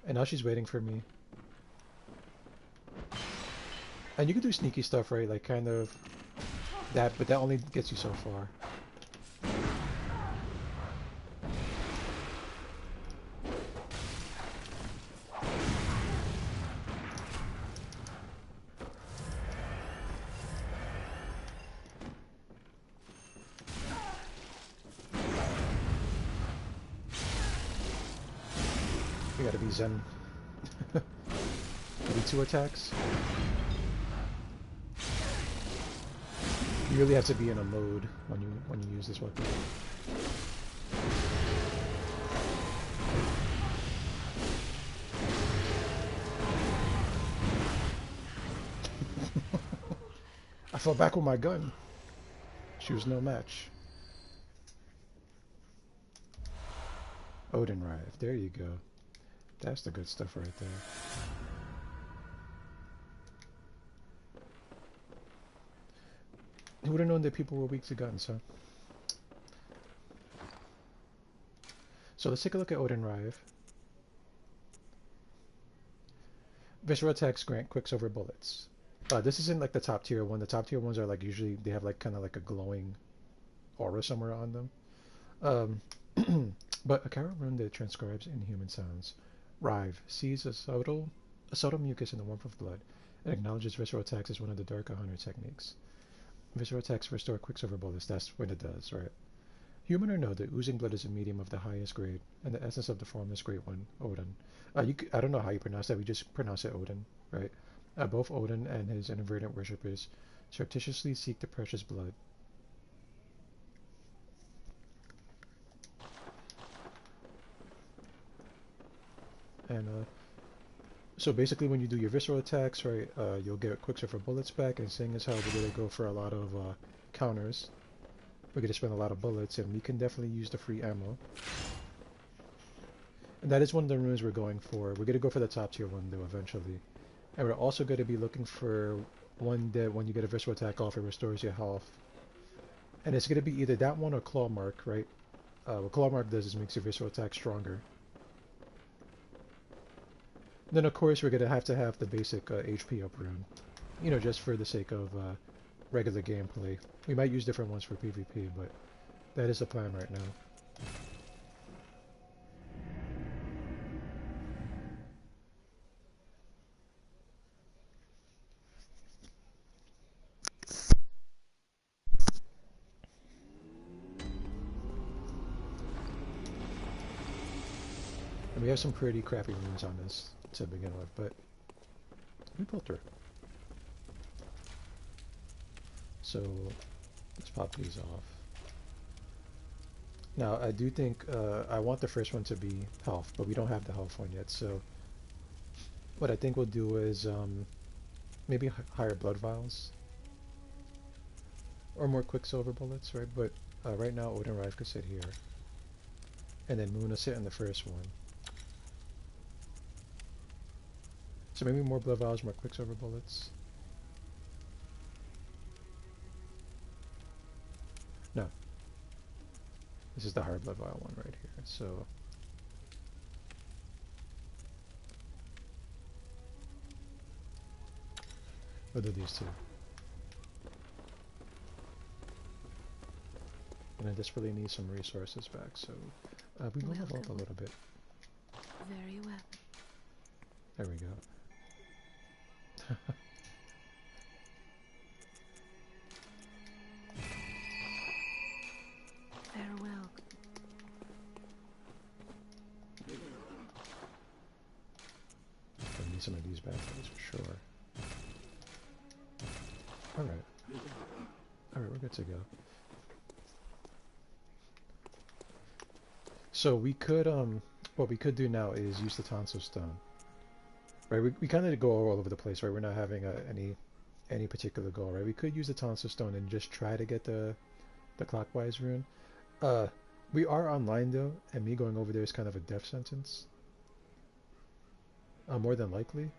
And now she's waiting for me. And you can do sneaky stuff, right? Like kind of that, but that only gets you so far. You gotta be zen. Maybe 2 attacks. You really have to be in a mode when you use this weapon. I fell back with my gun. She was no match. Odin Rive, there you go. That's the good stuff right there. Who would have known that people were weak to guns, huh? So let's take a look at Odin Rive. Visceral attacks grant Quicksilver bullets. This isn't like the top tier one. The top tier ones are like usually they have like kind of like a glowing aura somewhere on them. But a Kara rune that transcribes inhuman sounds. Rive sees a subtle mucus in the warmth of blood. It acknowledges visceral attacks as one of the Dark Hunter techniques. Visceral attacks restore Quicksilver bullets. That's what it does, right? Human or no, the oozing blood is a medium of the highest grade, and the essence of the formless great one, Odin. I don't know how you pronounce that. We just pronounce it Odin, right? Both Odin and his inadvertent worshippers surreptitiously seek the precious blood. And so basically, when you do your visceral attacks, right, you'll get Quicksilver bullets back, and seeing as how we're gonna go for a lot of counters, we're gonna spend a lot of bullets, and we can definitely use the free ammo. And that is one of the runes we're going for. We're gonna go for the top tier one though eventually, and we're also gonna be looking for one that when you get a visceral attack off, it restores your health. And it's gonna be either that one or Claw Mark, right? What Claw Mark does is makes your visceral attack stronger. Then of course we're gonna have to have the basic HP up rune, you know, just for the sake of regular gameplay. We might use different ones for PvP, but that is the plan right now. And we have some pretty crappy runes on this to begin with, but we pulled through. So let's pop these off. Now I do think I want the first one to be health, but we don't have the health one yet. So what I think we'll do is maybe higher blood vials or more Quicksilver bullets, right? But right now Odin Rive could sit here, and then Moon will sit in the first one. So maybe more blood vials, more Quicksilver bullets. No. This is the higher blood vial one right here. So we'll do these two. And I desperately need some resources back, so we will level up a little bit. Very well. There we go. Farewell. I need some of these bad boys for sure. Alright. Alright, we're good to go. So we could, what we could do now is use the tonsil stone. Right, we kind of go all over the place, right? We're not having any particular goal, right? We could use the tonsil stone and just try to get the clockwise rune. We are online though, and me going over there is kind of a death sentence. More than likely.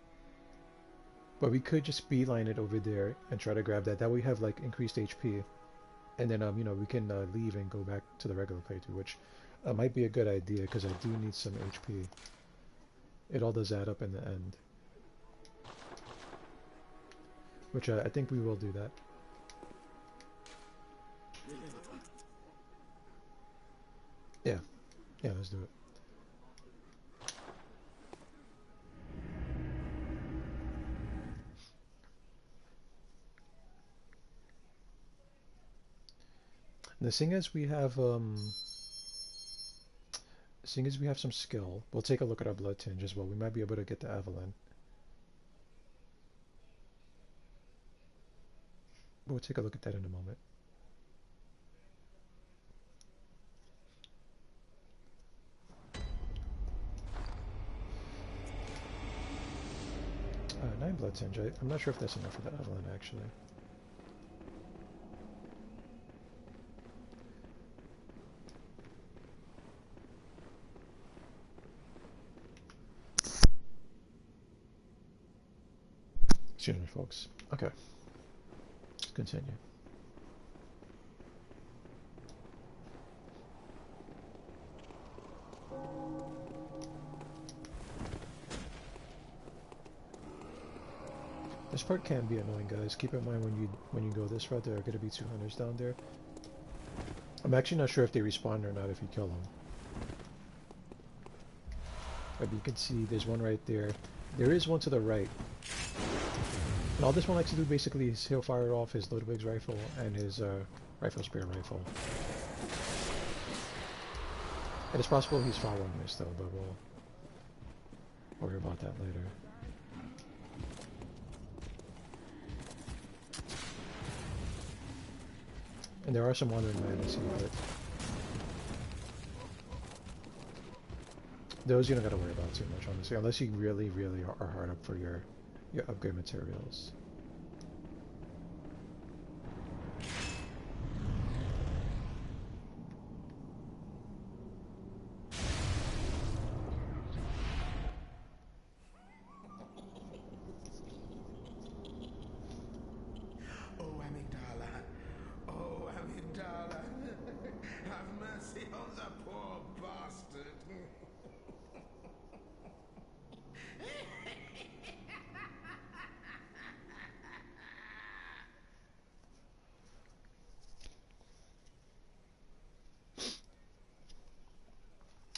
But we could just beeline it over there and try to grab that. That way we have like increased HP, and then you know, we can leave and go back to the regular playthrough, which might be a good idea because I do need some HP. It all does add up in the end. Which I think we will do that. Yeah. Yeah, let's do it. And the thing is we have seeing as we have some skill, we'll take a look at our blood tinge as well. We might be able to get the Evelyn. But we'll take a look at that in a moment. Nine blood tinge. I'm not sure if that's enough for the Evelyn actually. Excuse me, folks. Okay. Let's continue. This part can be annoying, guys. Keep in mind when you go this route, there are going to be 2 hunters down there. I'm actually not sure if they respawn or not if you kill them. But you can see there's one right there. There is one to the right. And all this one likes to do basically is he'll fire off his Ludwig's rifle and his rifle spear rifle. And it's possible he's following this though, but we'll worry about that later. And there are some wandering men I see, but those you don't gotta worry about too much, honestly, unless you really, really are hard up for your upgrade materials. Oh, Amygdala. Oh, Amygdala. Have mercy on the poor bastard.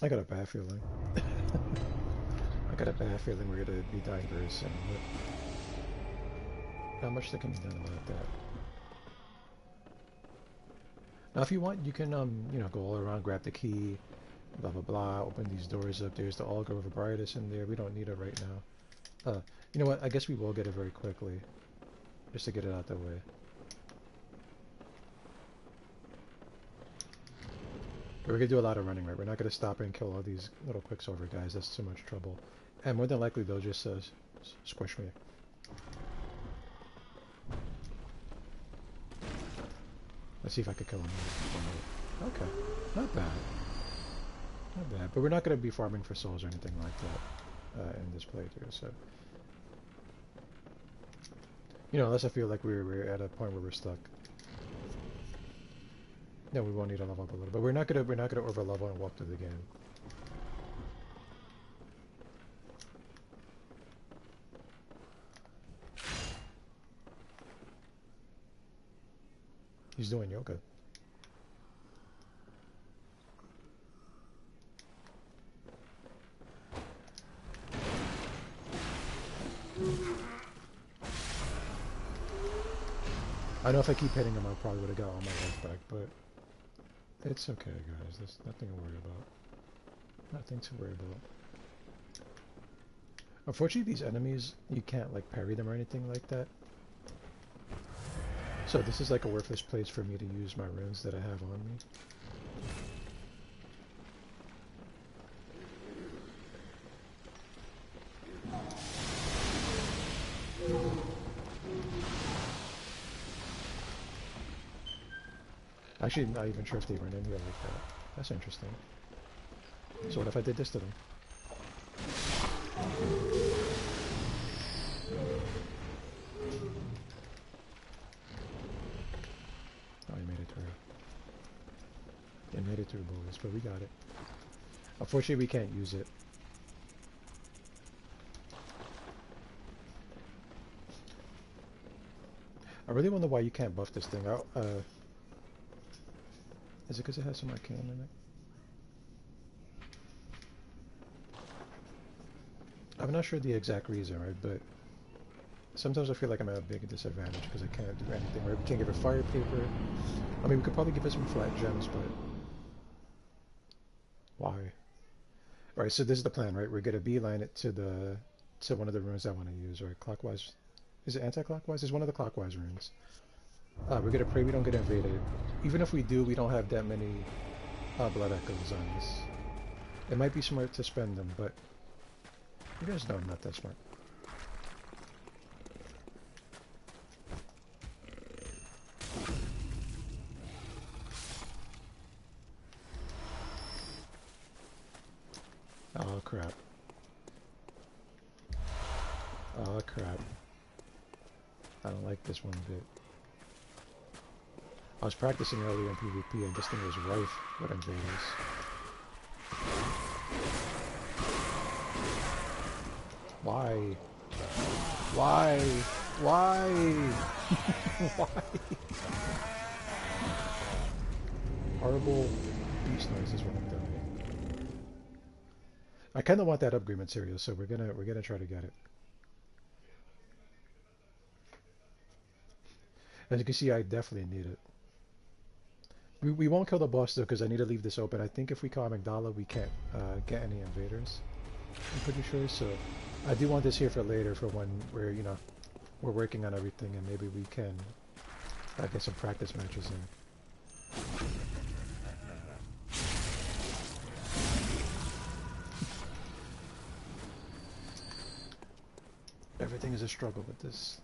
I got a bad feeling. I got a bad feeling we're gonna be dying very soon, but not much that can be done about that. Now, if you want, you can, you know, go all around, grab the key, blah blah blah, open these doors up. There's the Algar of Abritus in there. We don't need it right now. You know what? I guess we will get it very quickly, just to get it out the way. We're gonna do a lot of running, right? We're not gonna stop and kill all these little Quicksilver guys. That's too much trouble. And more than likely, they'll just squish me. Let's see if I could kill him. Okay, not bad. Not bad. But we're not gonna be farming for souls or anything like that in this playthrough. So, you know, unless I feel like we're at a point where we're stuck. No, we won't need to level up a little, but we're not gonna over level and walk through the game. He's doing yoga. I know if I keep hitting him, I probably would have got all my life back, but it's okay, guys. There's nothing to worry about. Nothing to worry about. Unfortunately, these enemies, you can't, like, parry them or anything like that. So this is like a worthless place for me to use my runes that I have on me. Actually, not even sure if they run in here like that. That's interesting. So what if I did this to them? Oh, he made it through. They made it through, boys, but we got it. Unfortunately, we can't use it. I really wonder why you can't buff this thing. Is it because it has some arcane in it? I'm not sure the exact reason, right? But sometimes I feel like I'm at a big disadvantage because I can't do anything, right? We can't give it fire paper. I mean, we could probably give it some flat gems, but why? All right, so this is the plan, right? We're gonna beeline it to one of the runes I want to use, right? Clockwise. Is it anti-clockwise? It's one of the clockwise runes. We're gonna pray we don't get invaded. Even if we do, we don't have that many blood echoes on us. It might be smart to spend them, but you guys know I'm not that smart. Oh crap. Oh crap. I don't like this one bit. I was practicing earlier in PvP and this thing was rife with invaders. Why? Why? Why? Why? Horrible beast noises when I'm dying. I kind of want that upgrade material, so we're gonna try to get it. As you can see, I definitely need it. We won't kill the boss though, because I need to leave this open. I think if we call Amygdala, we can't get any invaders. I'm pretty sure. So I do want this here for later, for when we're we're working on everything, and maybe we can get some practice matches in. Everything is a struggle with this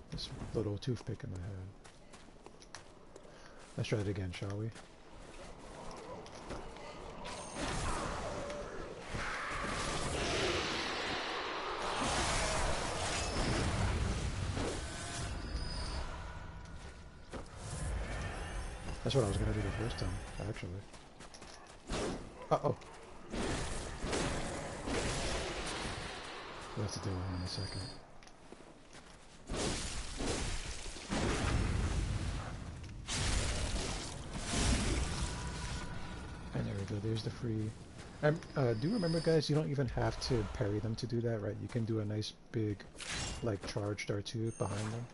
little toothpick in my hand. Let's try it again, shall we? That's what I was gonna do the first time, actually. Uh-oh. We'll have to deal with him in a second. And there we go, there's the free... do remember, guys, you don't even have to parry them to do that, right? You can do a nice big, like, charged R2 behind them.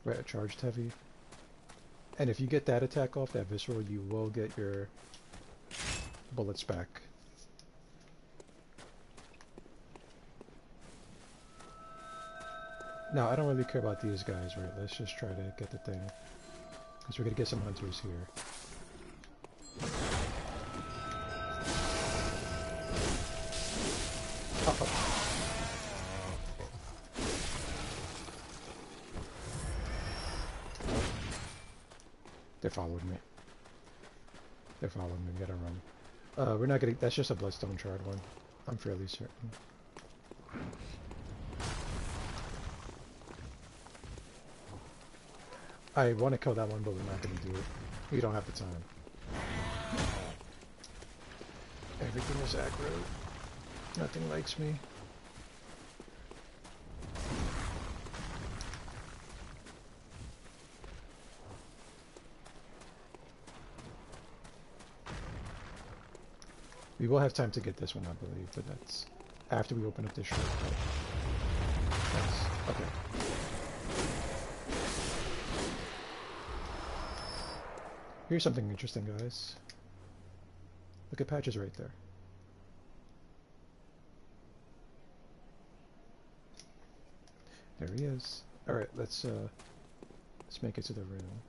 Right, a charged heavy. And if you get that attack off, that visceral, you will get your bullets back. Now, I don't really care about these guys, right? Let's just try to get the thing. Because we're going to get some hunters here. Uh-oh. They're following me. They're following me. We gotta run. We're not getting... That's just a bloodstone shard one. I'm fairly certain. I want to kill that one, but we're not gonna do it. We don't have the time. Everything is aggro. Nothing likes me. We will have time to get this one, I believe, but that's after we open up this shortcut. Okay. Here's something interesting, guys. Look at Patches right there. There he is. Alright, let's make it to the room.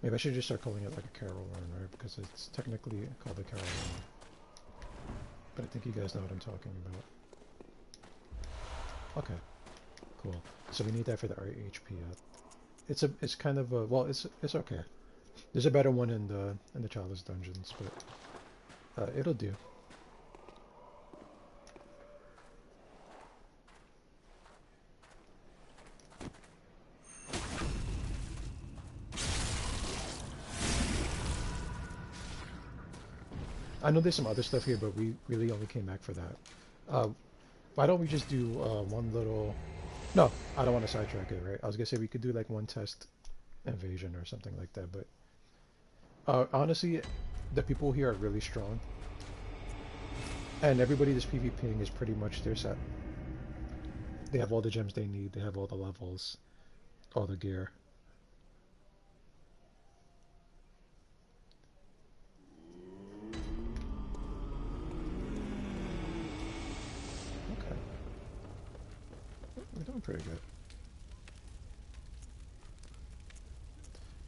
Maybe I should just start calling it like a carol run, right? Because it's technically called a carol run. But I think you guys know what I'm talking about. Okay. Cool. So we need that for the HP up. It's kind of a, well, it's okay. There's a better one in the Chalice dungeons, but it'll do. I know there's some other stuff here, but we really only came back for that. Why don't we just do one little... No, I don't want to sidetrack it, right? I was going to say we could do like one test invasion or something like that, but... honestly, the people here are really strong. And everybody that's PvPing is pretty much their set. They have all the gems they need, they have all the levels, all the gear. We're doing pretty good.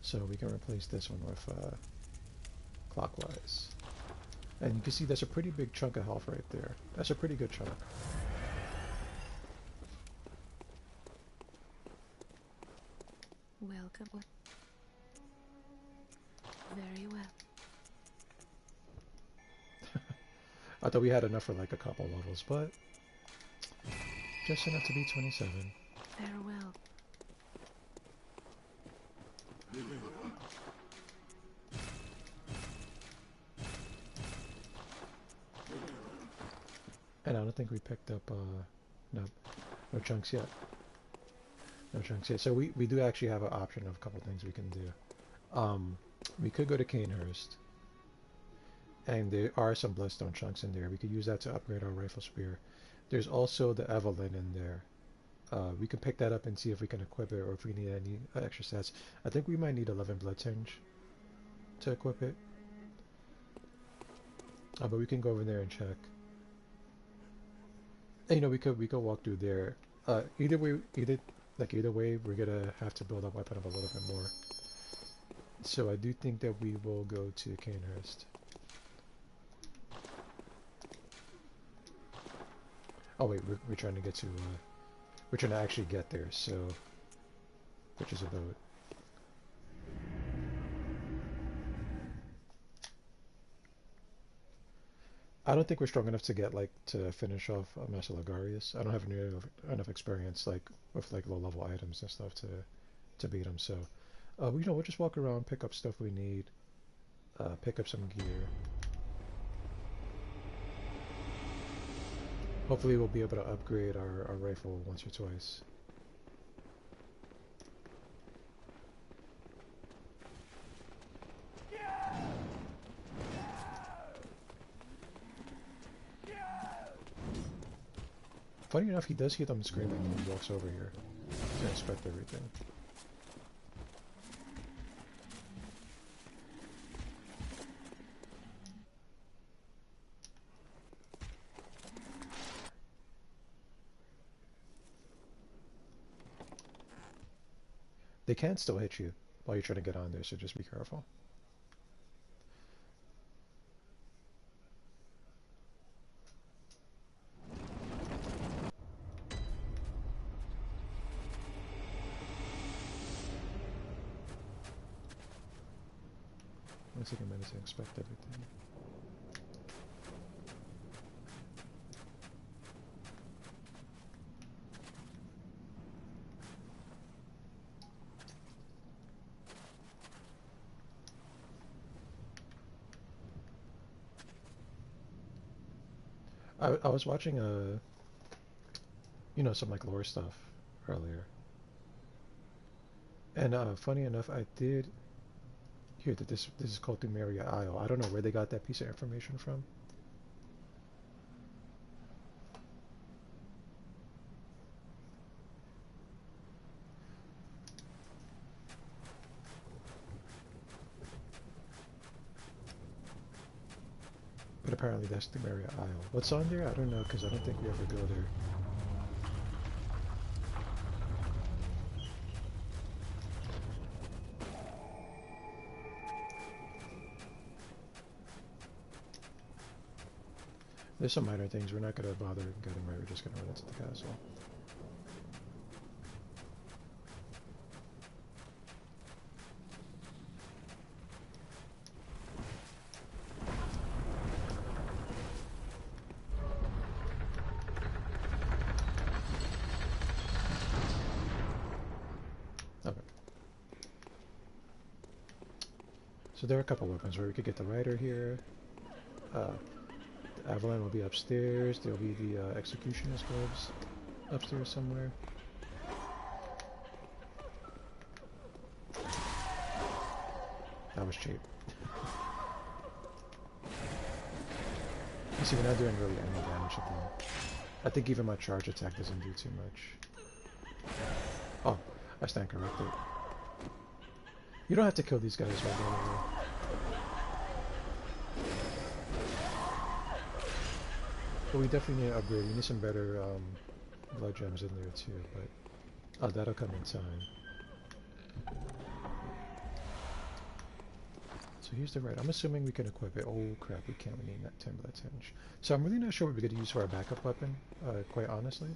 So we can replace this one with clockwise. And you can see that's a pretty big chunk of health right there. That's a pretty good chunk. Welcome. Very well. I thought we had enough for like a couple levels, but just enough to be 27. Farewell. And I don't think we picked up, no chunks yet. No chunks yet. So we do actually have an option of a couple things we can do. We could go to Canehurst. And there are some bloodstone chunks in there. We could use that to upgrade our rifle spear. There's also the Evelyn in there. We can pick that up and see if we can equip it or if we need any extra stats. I think we might need 11 blood tinge to equip it. But we can go over there and check. And, you know, we could walk through there. Either way, we're gonna have to build our weapon up a little bit more. So I do think that we will go to Canehurst. Oh wait, we're trying to get to, we're trying to actually get there, so, which is a boat. I don't think we're strong enough to get, like, to finish off Master Logarius. I don't have enough experience, like, with, like, low-level items and stuff to beat him, so, you know, we'll just walk around, pick up stuff we need, pick up some gear. Hopefully we'll be able to upgrade our rifle once or twice. Funny enough, he does hear them screaming when he walks over here to inspect everything. They can still hit you while you're trying to get on there, so just be careful. Let's take a minute to inspect everything. I was watching you know, some like lore stuff earlier, and funny enough, I did hear that this is called Thumeria Isle. I don't know where they got that piece of information from. But apparently that's Thumeria Isle. What's on there? I don't know, because I don't think we ever go there. There's some minor things. We're not going to bother getting right. We're just going to run into the castle. Okay. So there are a couple weapons where we could get the rider here. Avalon will be upstairs. There'll be the executioner's gloves upstairs somewhere. That was cheap. You see, we're not doing really any damage at them. I think even my charge attack doesn't do too much. Oh, I stand corrected. You don't have to kill these guys right away. But we definitely need to upgrade. We need some better blood gems in there too, but that'll come in time. So here's the right. I'm assuming we can equip it. Oh crap, we can't. We need that 10 blood tinge. So I'm really not sure what we're going to use for our backup weapon, quite honestly.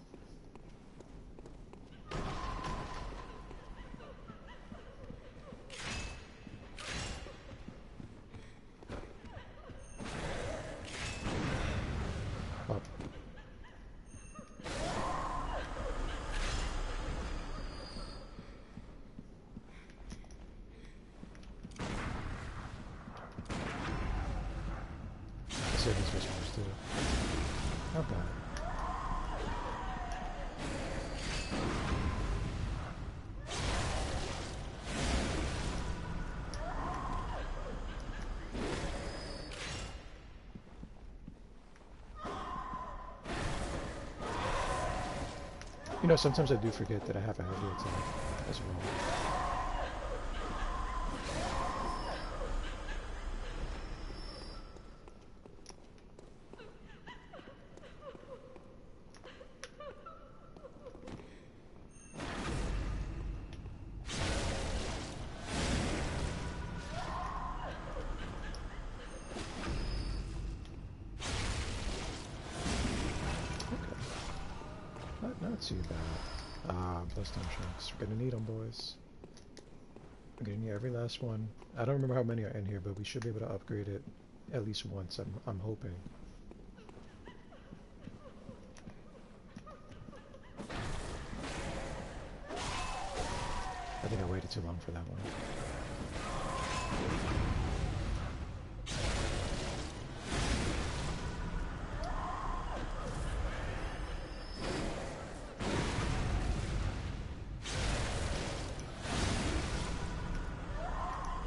You know, sometimes I do forget that I have a heavy attack as well. Not too bad. Ah, Bloodstone Shanks. We're gonna need them, boys. We're gonna need every last one. I don't remember how many are in here, but we should be able to upgrade it at least once. I'm hoping. I think I waited too long for that one.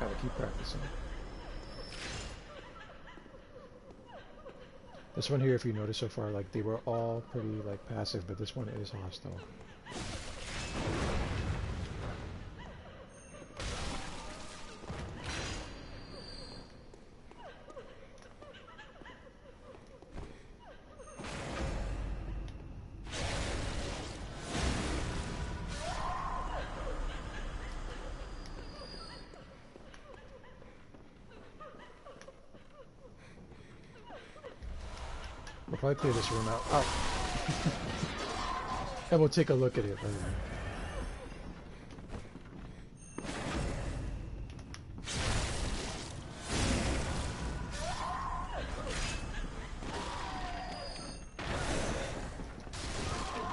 Gotta keep practicing. This one here, if you notice so far, like they were all pretty like passive, but this one is hostile. We'll probably clear this room out. Oh. And we'll take a look at it later.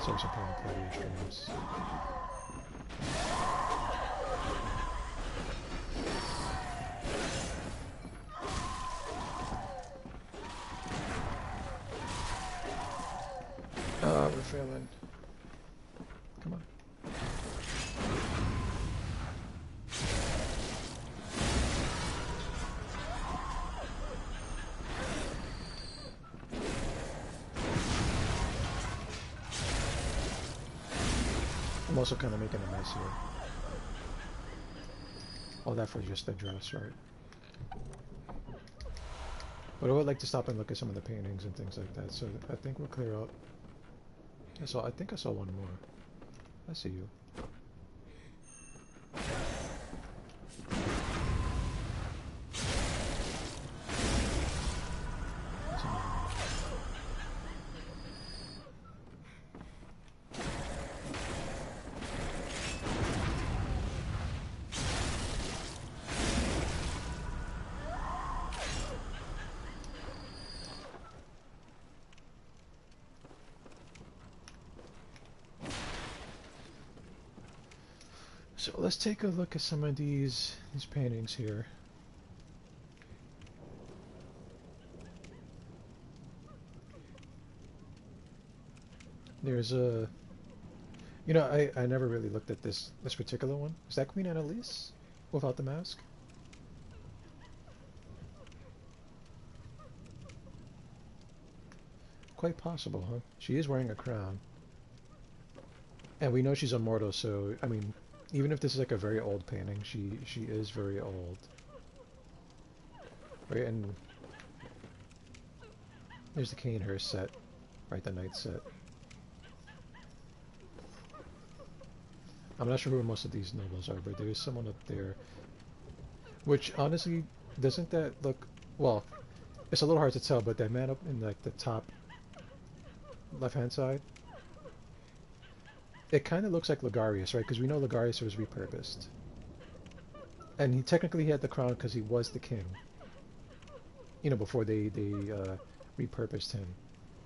Sorry, some problem with your streams. We're failing. Come on. I'm also kind of making a mess here. All that for just the dress, right? But I would like to stop and look at some of the paintings and things like that, so I think we'll clear out. I think I saw one more. I see you. So let's take a look at some of these paintings here. There's a, you know, I never really looked at this particular one. Is that Queen Annalise without the mask? Quite possible, huh? She is wearing a crown. And we know she's immortal, so I mean, even if this is like a very old painting, she is very old. Right, and there's the Canehurst set, right, the Knight set. I'm not sure who most of these nobles are, but there is someone up there. Which, honestly, doesn't that look... Well, it's a little hard to tell, but that man up in like the top left-hand side, it kind of looks like Ligarius, right? Because we know Ligarius was repurposed. And he technically had the crown because he was the king. You know, before they repurposed him.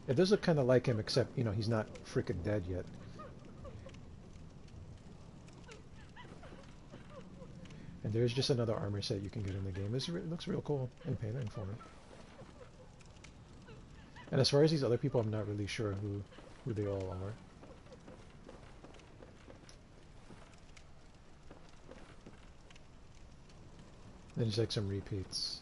It does look kind of like him, except, you know, he's not freaking dead yet. And there's just another armor set you can get in the game. It looks real cool in painting form. And as far as these other people, I'm not really sure who they all are. Then there's like some repeats.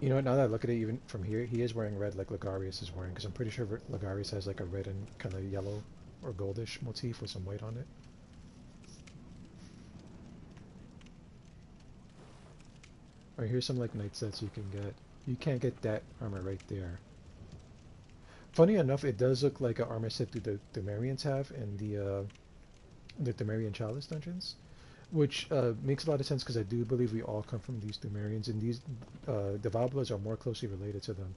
You know what, now that I look at it even from here, he is wearing red like Logarius is wearing, because I'm pretty sure Logarius has like a red and kind of yellow or goldish motif with some white on it. Alright, here's some like knight sets you can get. You can't get that armor right there. Funny enough, it does look like an armor set the Marians have in the Marian Chalice dungeons, which makes a lot of sense because I do believe we all come from these Dumerians, and these the Vablas are more closely related to them.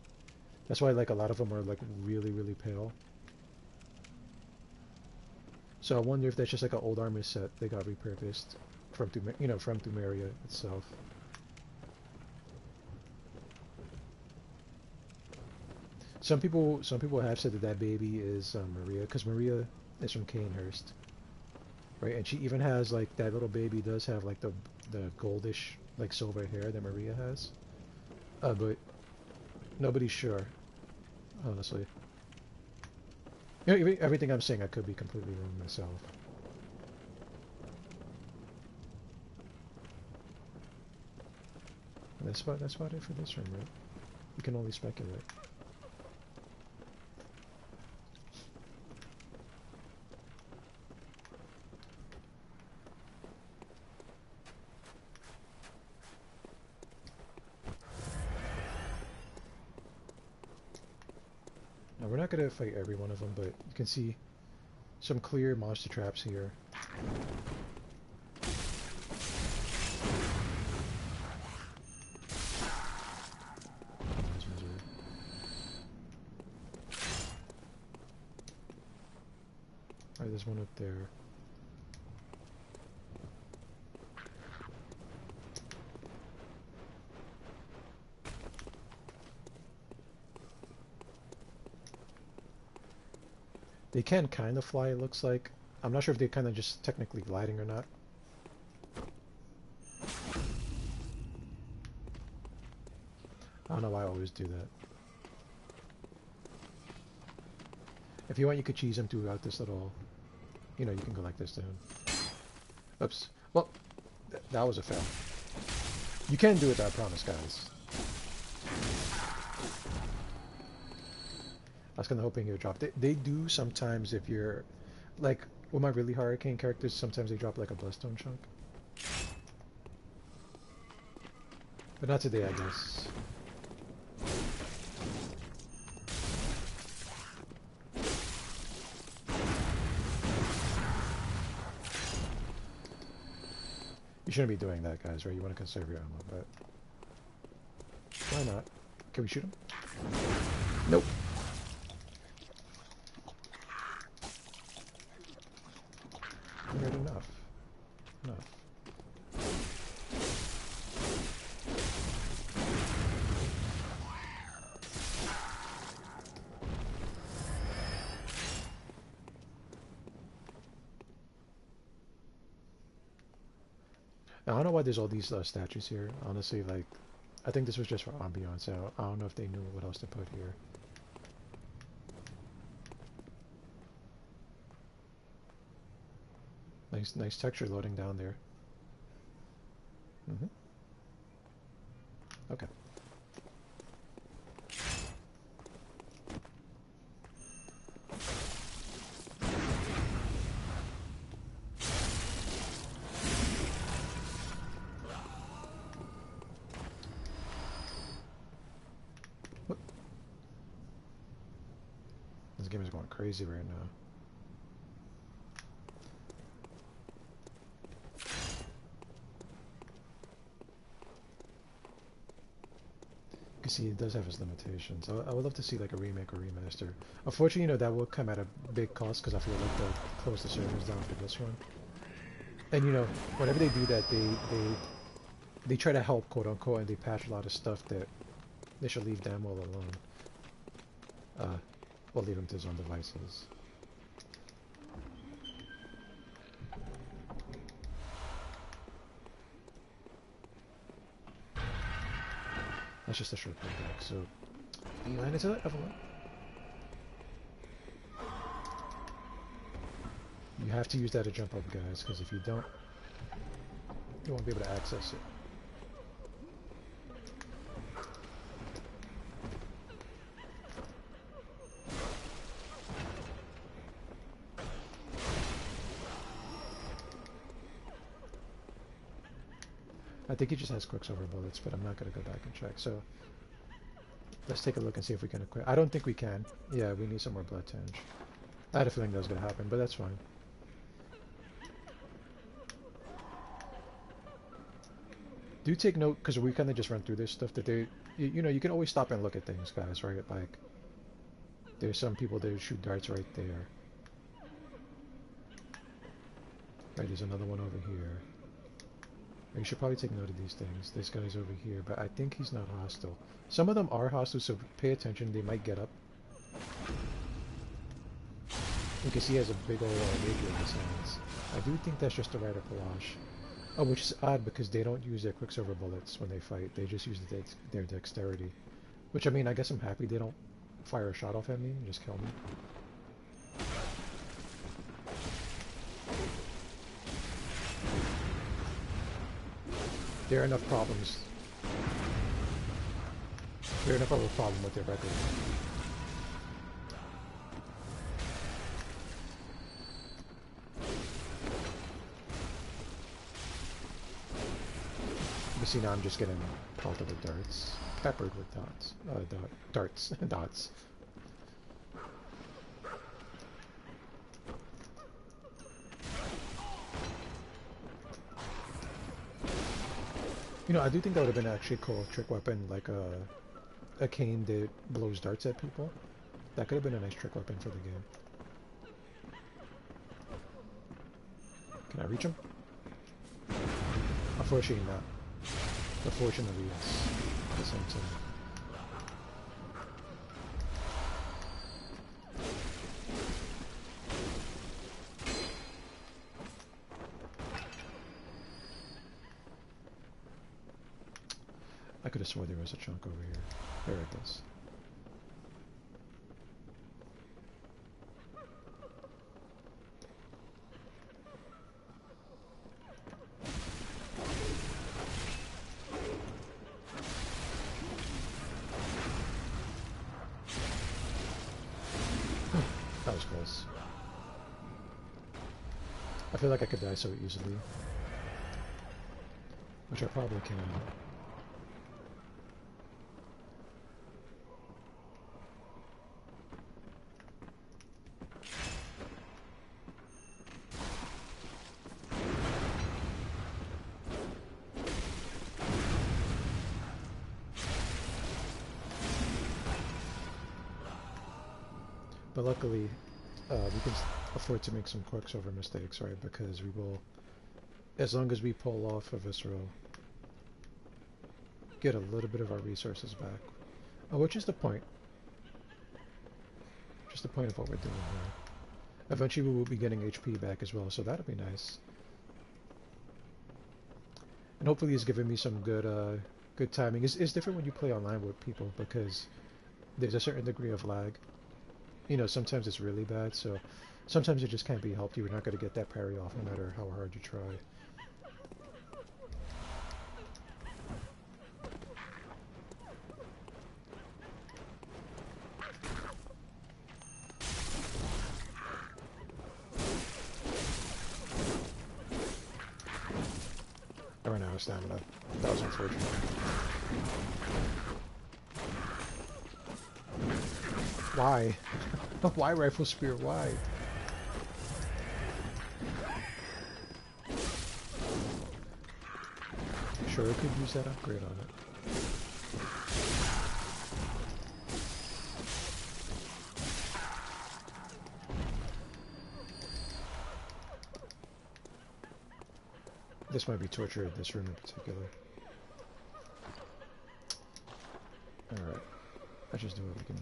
That's why like a lot of them are like really really pale. So I wonder if that's just like an old armor set they got repurposed from from Dumeria itself. Some people have said that that baby is Maria, because Maria is from Cainhurst, right? And she even has like that little baby does have like the goldish like silver hair that Maria has, but nobody's sure, honestly. You know, everything I'm saying I could be completely wrong myself. And that's about it for this room, right? You can only speculate. Now we're not gonna fight every one of them, but you can see some clear monster traps here. Alright, there's one up there. They can kind of fly, it looks like. I'm not sure if they're kind of just technically gliding or not. I don't know why I always do that. If you want, you could cheese them throughout this little... You know, you can go like this to him. Oops. Well, that was a fail. You can do it, I promise, guys. I was kind of hoping he would drop. They do sometimes if you're... Like, with my really hard arcane characters, sometimes they drop like a bloodstone chunk. But not today, I guess. You shouldn't be doing that, guys, right? You want to conserve your ammo, but... Why not? Can we shoot him? Nope. Alright, enough. Enough. Now, I don't know why there's all these statues here. Honestly, like, I think this was just for ambiance. I don't know if they knew what else to put here. Nice texture loading down there. Okay. What? This game is going crazy right now. See, it does have its limitations. I would love to see like a remake or remaster. Unfortunately, you know, that will come at a big cost because I feel like they'll close the servers down for this one. And you know, whenever they do that, they try to help, quote unquote, and they patch a lot of stuff that they should leave damn well alone. Or leave them to his own devices. That's just a short playback, so you land into that, everyone. You have to use that to jump up, guys, because if you don't, you won't be able to access it. I think he just has Quicksilver bullets, but I'm not gonna go back and check. So let's take a look and see if we can equip. I don't think we can. Yeah, we need some more blood tinge. I had a feeling that was gonna happen, but that's fine. Do take note, because we kind of just run through this stuff, that they, you know, you can always stop and look at things, guys, right? Like, there's some people that shoot darts right there. Right, there's another one over here. You should probably take note of these things. This guy's over here, but I think he's not hostile. Some of them are hostile, so pay attention. They might get up. Because he has a big old rapier in his hands. I do think that's just a Rider Palash. Oh, which is odd because they don't use their Quicksilver bullets when they fight. They just use their dexterity. Which, I mean, I guess I'm happy they don't fire a shot off at me and just kill me. There are enough problems. There are enough of a problem with their record. You see, now I'm just getting pelted with darts. Peppered with dots. Darts. Dots. You know, I do think that would have been actually a cool trick weapon, like a cane that blows darts at people. That could have been a nice trick weapon for the game. Can I reach him? Unfortunately not. But fortunately yes. At the same time. I could have sworn there was a chunk over here. There it is. That was close. I feel like I could die so easily. Which I probably can. But luckily, we can afford to make some Quicksilver mistakes, right? Because we will, as long as we pull off a Visceral, get a little bit of our resources back. Oh, which is the point. Just the point of what we're doing here. Eventually we will be getting HP back as well, so that'll be nice. And hopefully he's giving me some good good timing. It's different when you play online with people because there's a certain degree of lag. You know, sometimes it's really bad, so sometimes it just can't be helped. You're not going to get that parry off no matter how hard you try. I ran out of stamina. That was unfortunate. Why? Why rifle spear? Why? Sure, I could use that upgrade on it. This might be torture in this room in particular. Alright. Let's just do what we can do.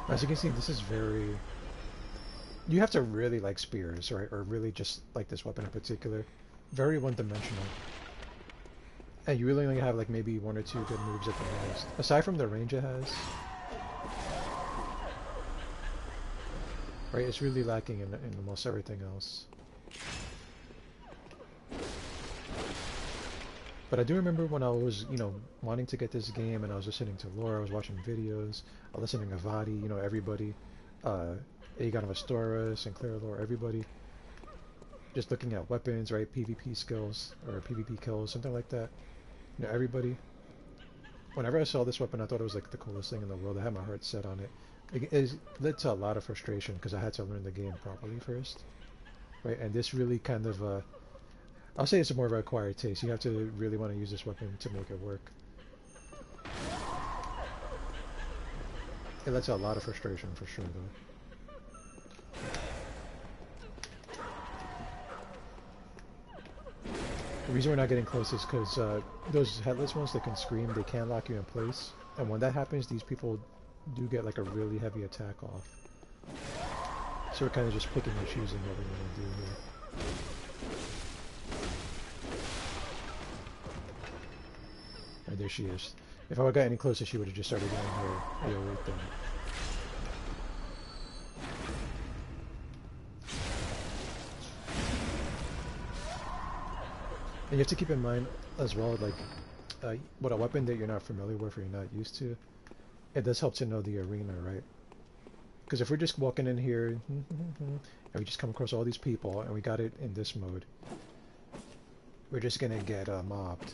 As you can see, this is very... You have to really like spears, right? Or really just like this weapon in particular. Very one-dimensional. And you really only have like maybe one or two good moves at the most. Aside from the range it has. Right, it's really lacking in almost everything else. But I do remember when I was, wanting to get this game and I was listening to lore, I was watching videos, I was listening to Vadi, everybody, Aegon of Astoria, Sinclair lore, everybody, just looking at weapons, right, PvP skills, or PvP kills, something like that. Everybody, whenever I saw this weapon, I thought it was like the coolest thing in the world. I had my heart set on it. It led to a lot of frustration because I had to learn the game properly first, right? And this really kind of, I'll say it's more of an acquired taste. You have to really want to use this weapon to make it work. It led to a lot of frustration for sure, though. The reason we're not getting close is because those headless ones that can scream, they can lock you in place. And when that happens, these people do get like a really heavy attack off. So we're kind of just picking and choosing what we're going to do here. Right, there she is. If I would have got any closer, she would have just started doing her AoE right there. And you have to keep in mind as well, like, what a weapon that you're not familiar with or you're not used to, it does help to know the arena, right? Because if we're just walking in here and we just come across all these people and we got it in this mode, we're just gonna get mobbed.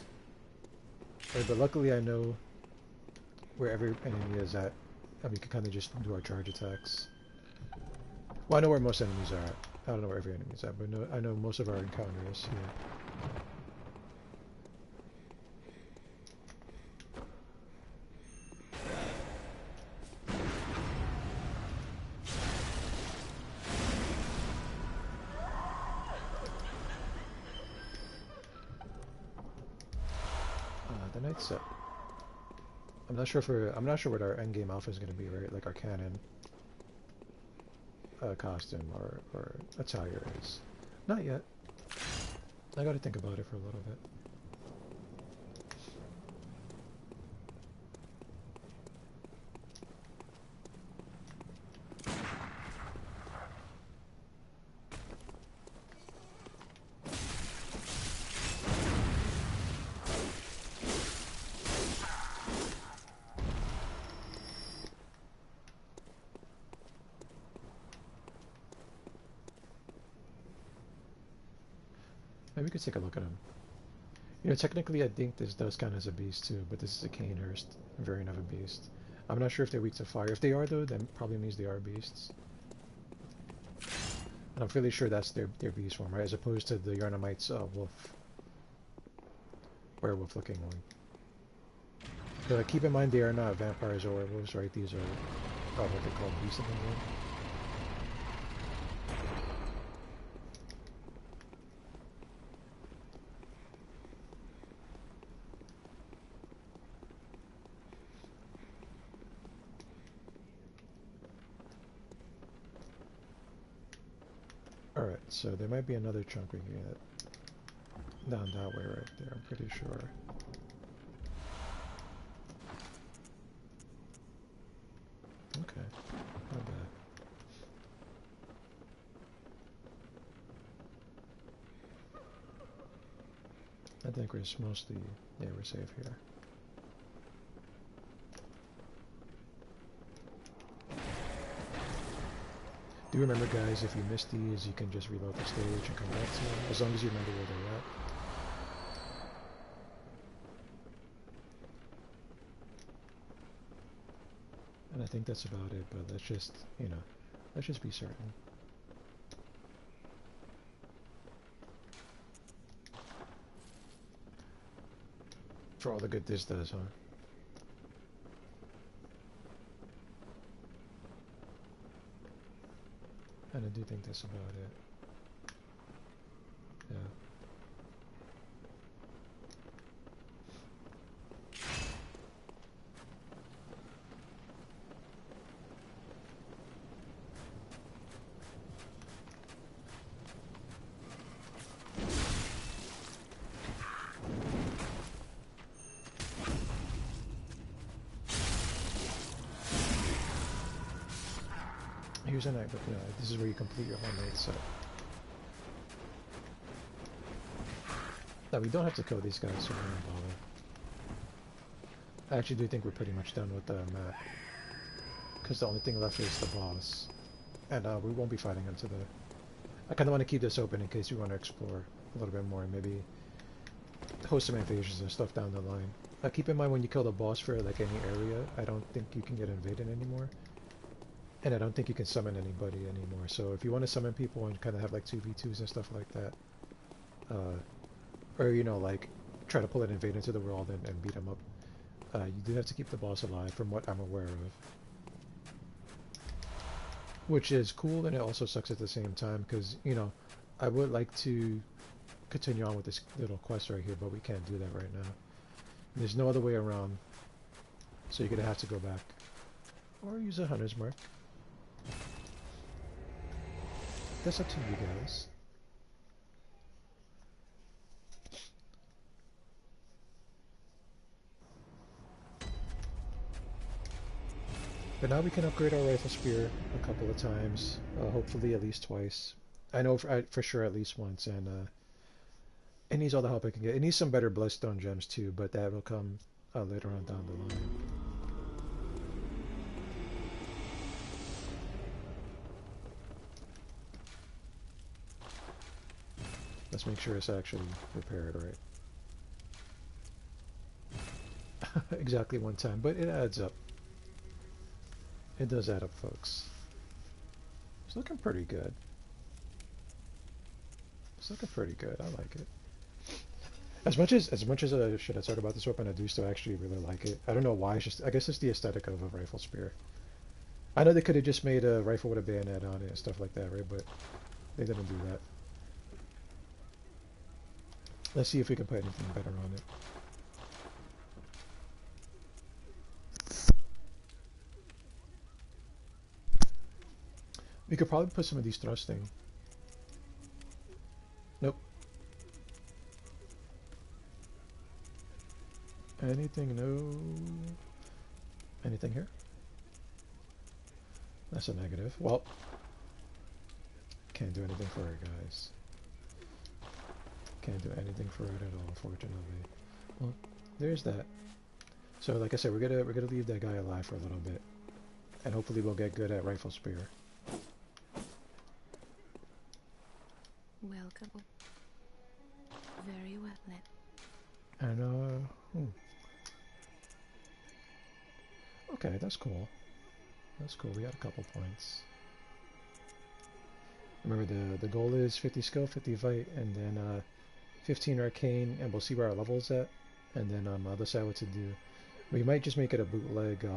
Right, but luckily I know where every enemy is at, and we can kind of just do our charge attacks. Well, I know where most enemies are at. I don't know where every enemy is at, but I know most of our encounters here. The night set. I'm not sure what our end game alpha is going to be, right? Like our canon costume or attire is. Not yet. I got to think about it for a little bit. Maybe we could take a look at him. Technically I think this does count as a beast too, but this is a Canehurst variant of a beast. I'm not sure if they're weak to fire. If they are though, then probably means they are beasts. And I'm fairly sure that's their beast form, right? As opposed to the Yarnamite's werewolf looking one. But keep in mind they are not vampires or werewolves, right? These are what they call beasts of the moon. Alright, so there might be another chunk we can get down that way right there, I'm pretty sure. Okay, not bad. I think we're mostly, yeah, we're safe here. Do remember, guys, if you miss these, you can just reload the stage and come back to them, as long as you remember where they're at. And I think that's about it, but let's just, let's just be certain. For all the good this does, huh? And I do think that's about it. Yeah. Here's a night, but this is where you complete your whole night set. We don't have to kill these guys, so we don't bother. I actually do think we're pretty much done with the map. Because the only thing left is the boss. And we won't be fighting him to the... I kind of want to keep this open in case we want to explore a little bit more and maybe host some invasions and stuff down the line. Keep in mind when you kill the boss for like any area, I don't think you can get invaded anymore. And I don't think you can summon anybody anymore. So if you want to summon people and kind of have like 2v2s and stuff like that, or you know, like try to pull an invade into the world and beat them up, you do have to keep the boss alive from what I'm aware of. Which is cool and it also sucks at the same time because, you know, I would like to continue on with this little quest right here, but we can't do that right now. There's no other way around, so you're gonna have to go back. Or use a hunter's mark. That's up to you guys. But now we can upgrade our rifle spear a couple of times, hopefully at least twice. I know for sure at least once, and it needs all the help it can get. It needs some better bloodstone gems too, but that will come later on down the line. Let's make sure it's actually repaired right. Exactly one time, but it adds up. It does add up, folks. It's looking pretty good. It's looking pretty good. I like it. As much as should I talk about this weapon, I do still actually really like it. I don't know why. It's just, I guess it's the aesthetic of a rifle spear. I know they could have just made a rifle with a bayonet on it and stuff like that, right? But they didn't do that. Let's see if we can put anything better on it. We could probably put some of these thrusting. Nope. Anything? No. Anything here? That's a negative. Well, can't do anything for it, guys. Can't do anything for it at all, unfortunately. Well, there's that. So, like I said, we're gonna leave that guy alive for a little bit, and hopefully we'll get good at rifle spear. Welcome. Very well then. And okay, that's cool. That's cool. We got a couple points. Remember the goal is 50 skill, 50 fight, and then 15 arcane, and we'll see where our level's at, and then I'll decide what to do. We might just make it a bootleg,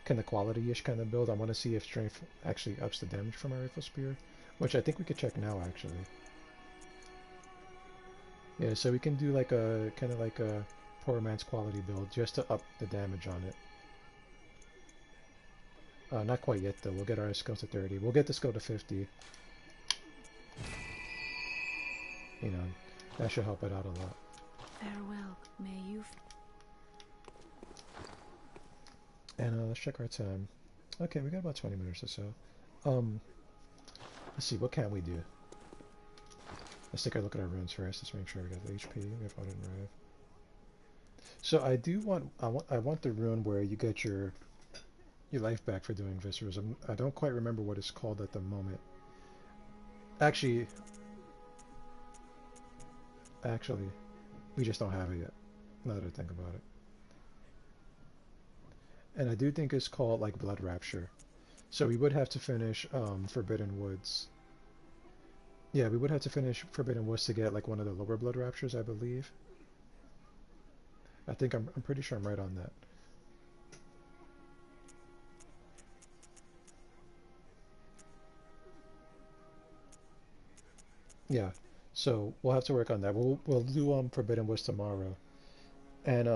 kind of quality-ish kind of build. I want to see if strength actually ups the damage from our rifle spear, which I think we could check now actually. Yeah, so we can do like a kind of like a poor man's quality build just to up the damage on it. Not quite yet though. We'll get our skill to 30. We'll get the skill to 50. You know, that should help it out a lot. Farewell. May you. And let's check our time. Okay, we got about 20 minutes or so. Let's see, what can we do? Let's take a look at our runes first. Let's make sure we got the HP. We have Auden Rive. So I do want I want the rune where you get your life back for doing viscerals. I don't quite remember what it's called at the moment. Actually, we just don't have it yet. Now that I think about it. And I do think it's called like Blood Rapture. So we would have to finish Forbidden Woods. Yeah, we would have to finish Forbidden Woods to get like one of the lower Blood Raptures, I believe. I think I'm pretty sure I'm right on that. Yeah, so we'll have to work on that. We'll do Forbidden Woods tomorrow, and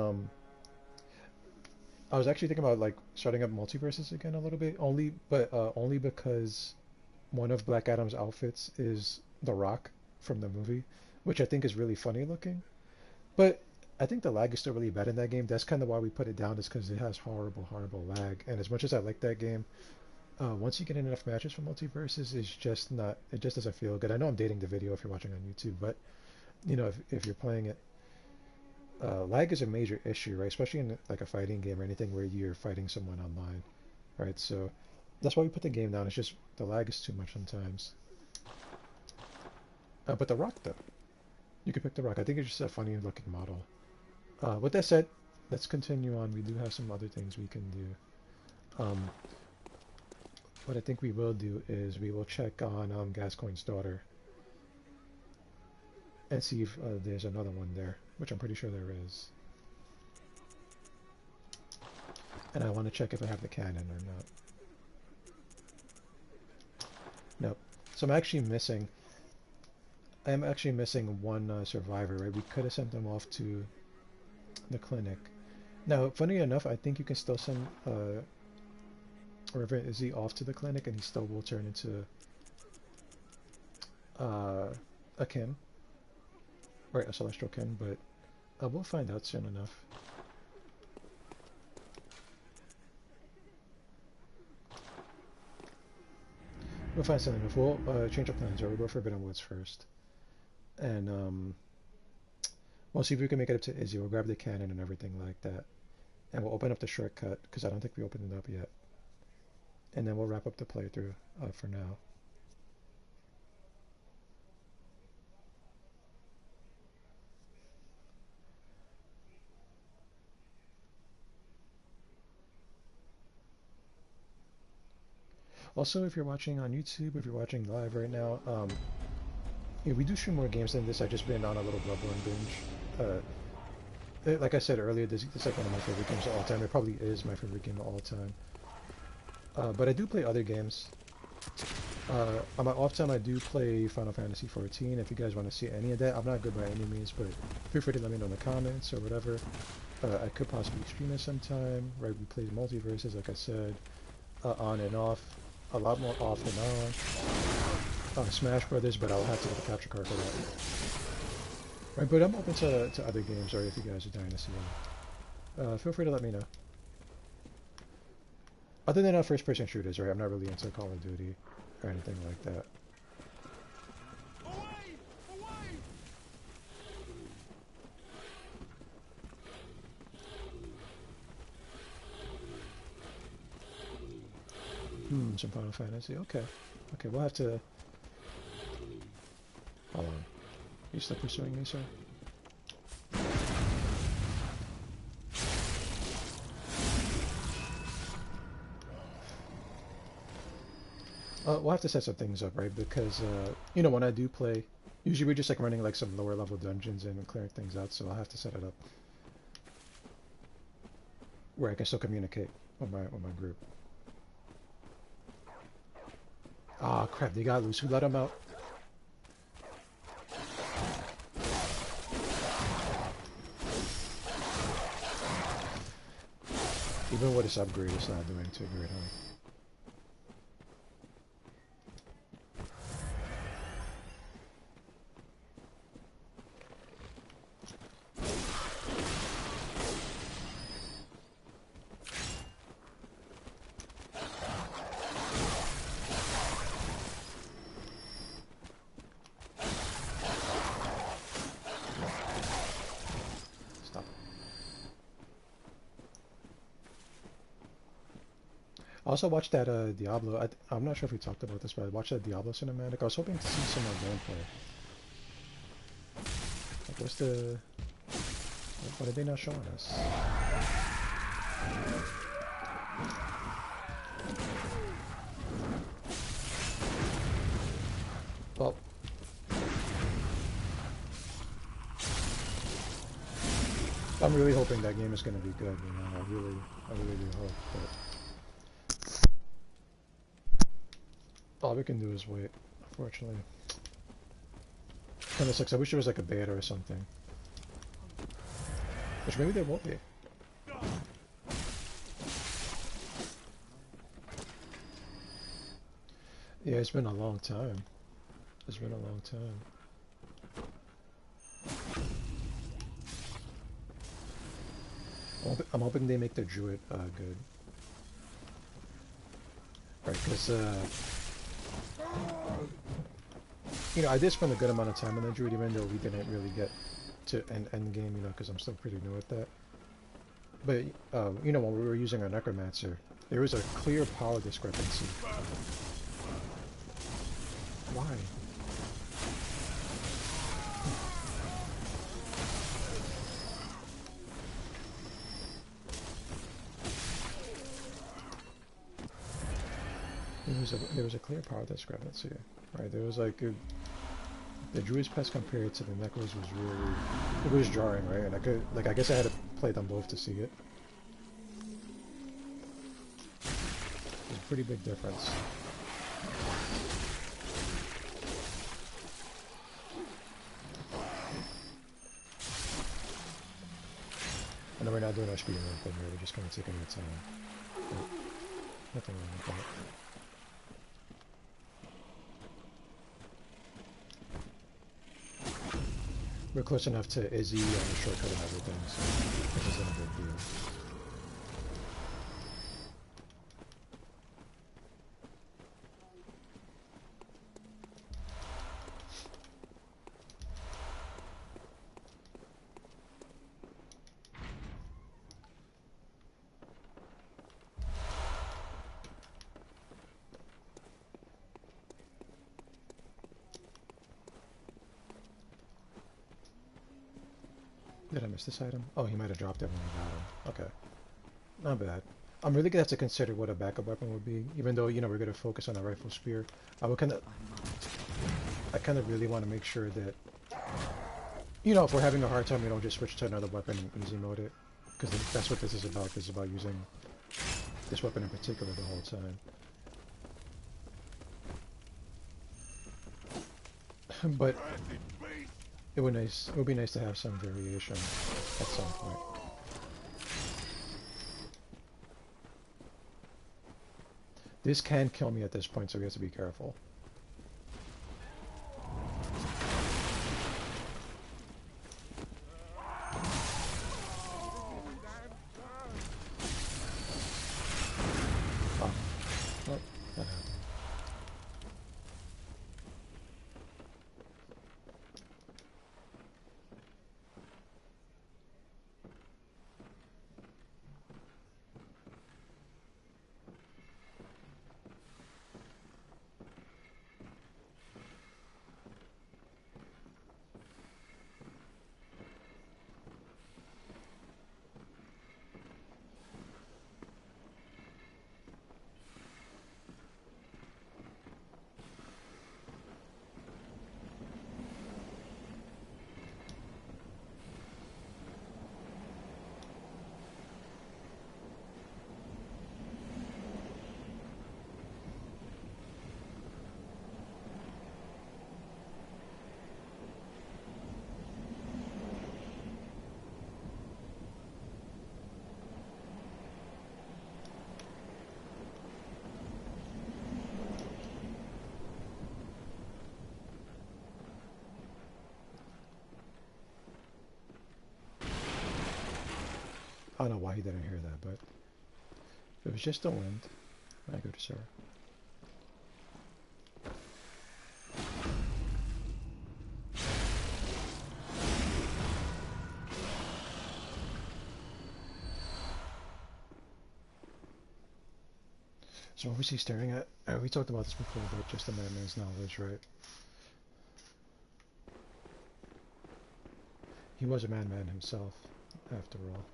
I was actually thinking about like starting up multiverses again a little bit, only because one of Black Adam's outfits is The Rock from the movie, which I think is really funny looking. But I think the lag is still really bad in that game. That's kind of why we put it down, is because it has horrible lag. And as much as I like that game, once you get in enough matches for multiverses, it's just not. It just doesn't feel good. I know I'm dating the video if you're watching on YouTube, but you know, if you're playing it, lag is a major issue, right? Especially in like a fighting game or anything where you're fighting someone online, right? So that's why we put the game down. It's just the lag is too much sometimes. But the rock, though, you can pick the rock. I think it's just a funny looking model. With that said, let's continue on. We do have some other things we can do. What I think we will do is we will check on Gascoigne's daughter and see if there's another one there, which I'm pretty sure there is. And I want to check if I have the cannon or not. Nope. So I'm actually missing one survivor, right? We could have sent them off to the clinic. Now, funny enough, I think you can still send Reverend Izzy off to the clinic and he still will turn into a kin. Right, a celestial kin, but we'll find out soon enough. We'll find something enough. We'll change our plans, right? We'll go Forbidden Woods first. And we'll see if we can make it up to Izzy. We'll grab the cannon and everything like that. And we'll open up the shortcut, because I don't think we opened it up yet. And then we'll wrap up the playthrough for now. Also, if you're watching on YouTube, if you're watching live right now, yeah, we do stream more games than this. I've just been on a little Bloodborne binge. Like I said earlier, this is like one of my favorite games of all time. It probably is my favorite game of all time. But I do play other games. On my off time, I do play Final Fantasy XIV. If you guys want to see any of that, I'm not good by any means, but feel free to let me know in the comments or whatever. I could possibly stream it sometime. Right, we play multiverses, like I said, on and off. A lot more off than on Smash Brothers, but I'll have to get a capture card for that. Right, but I'm open to other games, or if you guys are dying to see them. Feel free to let me know. Other than first-person shooters, right? I'm not really into Call of Duty or anything like that. Some Final Fantasy. Okay. Okay, we'll have to... Hold on. Are you still pursuing me, sir? We'll have to set some things up, right? Because, you know, when I do play, usually we're just like running like some lower level dungeons and clearing things out, so I'll have to set it up where I can still communicate with my group. Ah, crap, they got loose. Who let them out? Even with this upgrade, it's not doing too great, huh? I also watched that Diablo. I'm not sure if we talked about this, but I watched that Diablo cinematic. I was hoping to see some more gameplay. Like, what's the... What are they not showing us? Well... I'm really hoping that game is going to be good, you know. I really do hope, but... All we can do is wait, unfortunately. Kinda sucks. I wish there was like a beta or something. Which maybe there won't be. Yeah, it's been a long time. It's been a long time. I'm hoping they make the druid good. Right, because you know, I did spend a good amount of time on the druid, even though we didn't really get to end game, you know, because I'm still pretty new at that. But, you know, when we were using our necromancer, there was a clear power discrepancy. Why? There was a clear power discrepancy, right? There was like the Druid's Pest compared to the Necros was really, it was jarring, right? And I guess I had to play them both to see it. There's a pretty big difference. And then we're not doing our speedrun thing, right? We're just kind of taking our time. But nothing wrong with that. We're close enough to Izzy on the shortcut and everything, so which isn't a big deal. Did I miss this item? Oh, he might have dropped it when we got him. Okay. Not bad. I'm really gonna have to consider what a backup weapon would be, even though, you know, we're gonna focus on a rifle spear. I kind of really want to make sure that, you know, if we're having a hard time, we don't just switch to another weapon and easy mode it. Because that's what this is about. This is about using this weapon in particular the whole time. But it would be nice to have some variation at some point. This can kill me at this point, so we have to be careful. Oh, well, that happened. I don't know why he didn't hear that, but it was just the wind. My good sir. So what was he staring at? We talked about this before, but just a madman's knowledge, right? He was a madman himself, after all.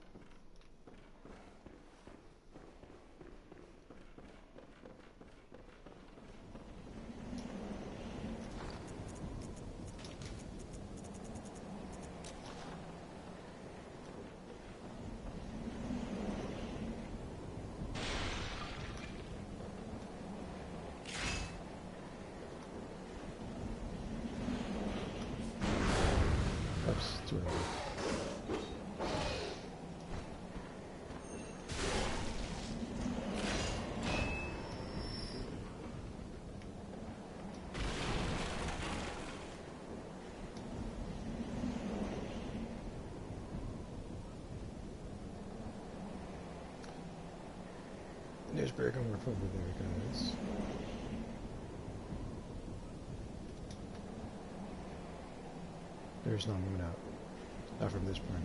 Oops, too early. There's Bergamorph over there, guys. There's no moon out. Not from this point on.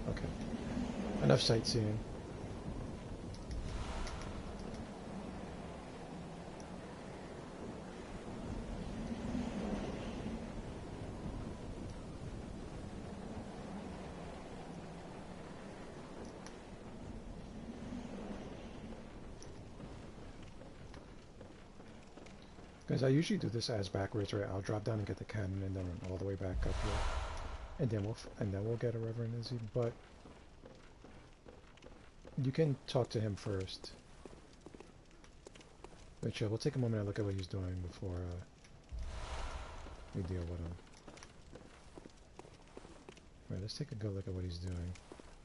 Okay. Enough sightseeing. Guys, I usually do this as backwards, right? I'll drop down and get the cannon, and then run all the way back up here, and then we'll get a Reverend Izzy. But you can talk to him first. But chill, we'll take a moment and look at what he's doing before we deal with him. Right, let's take a good look at what he's doing.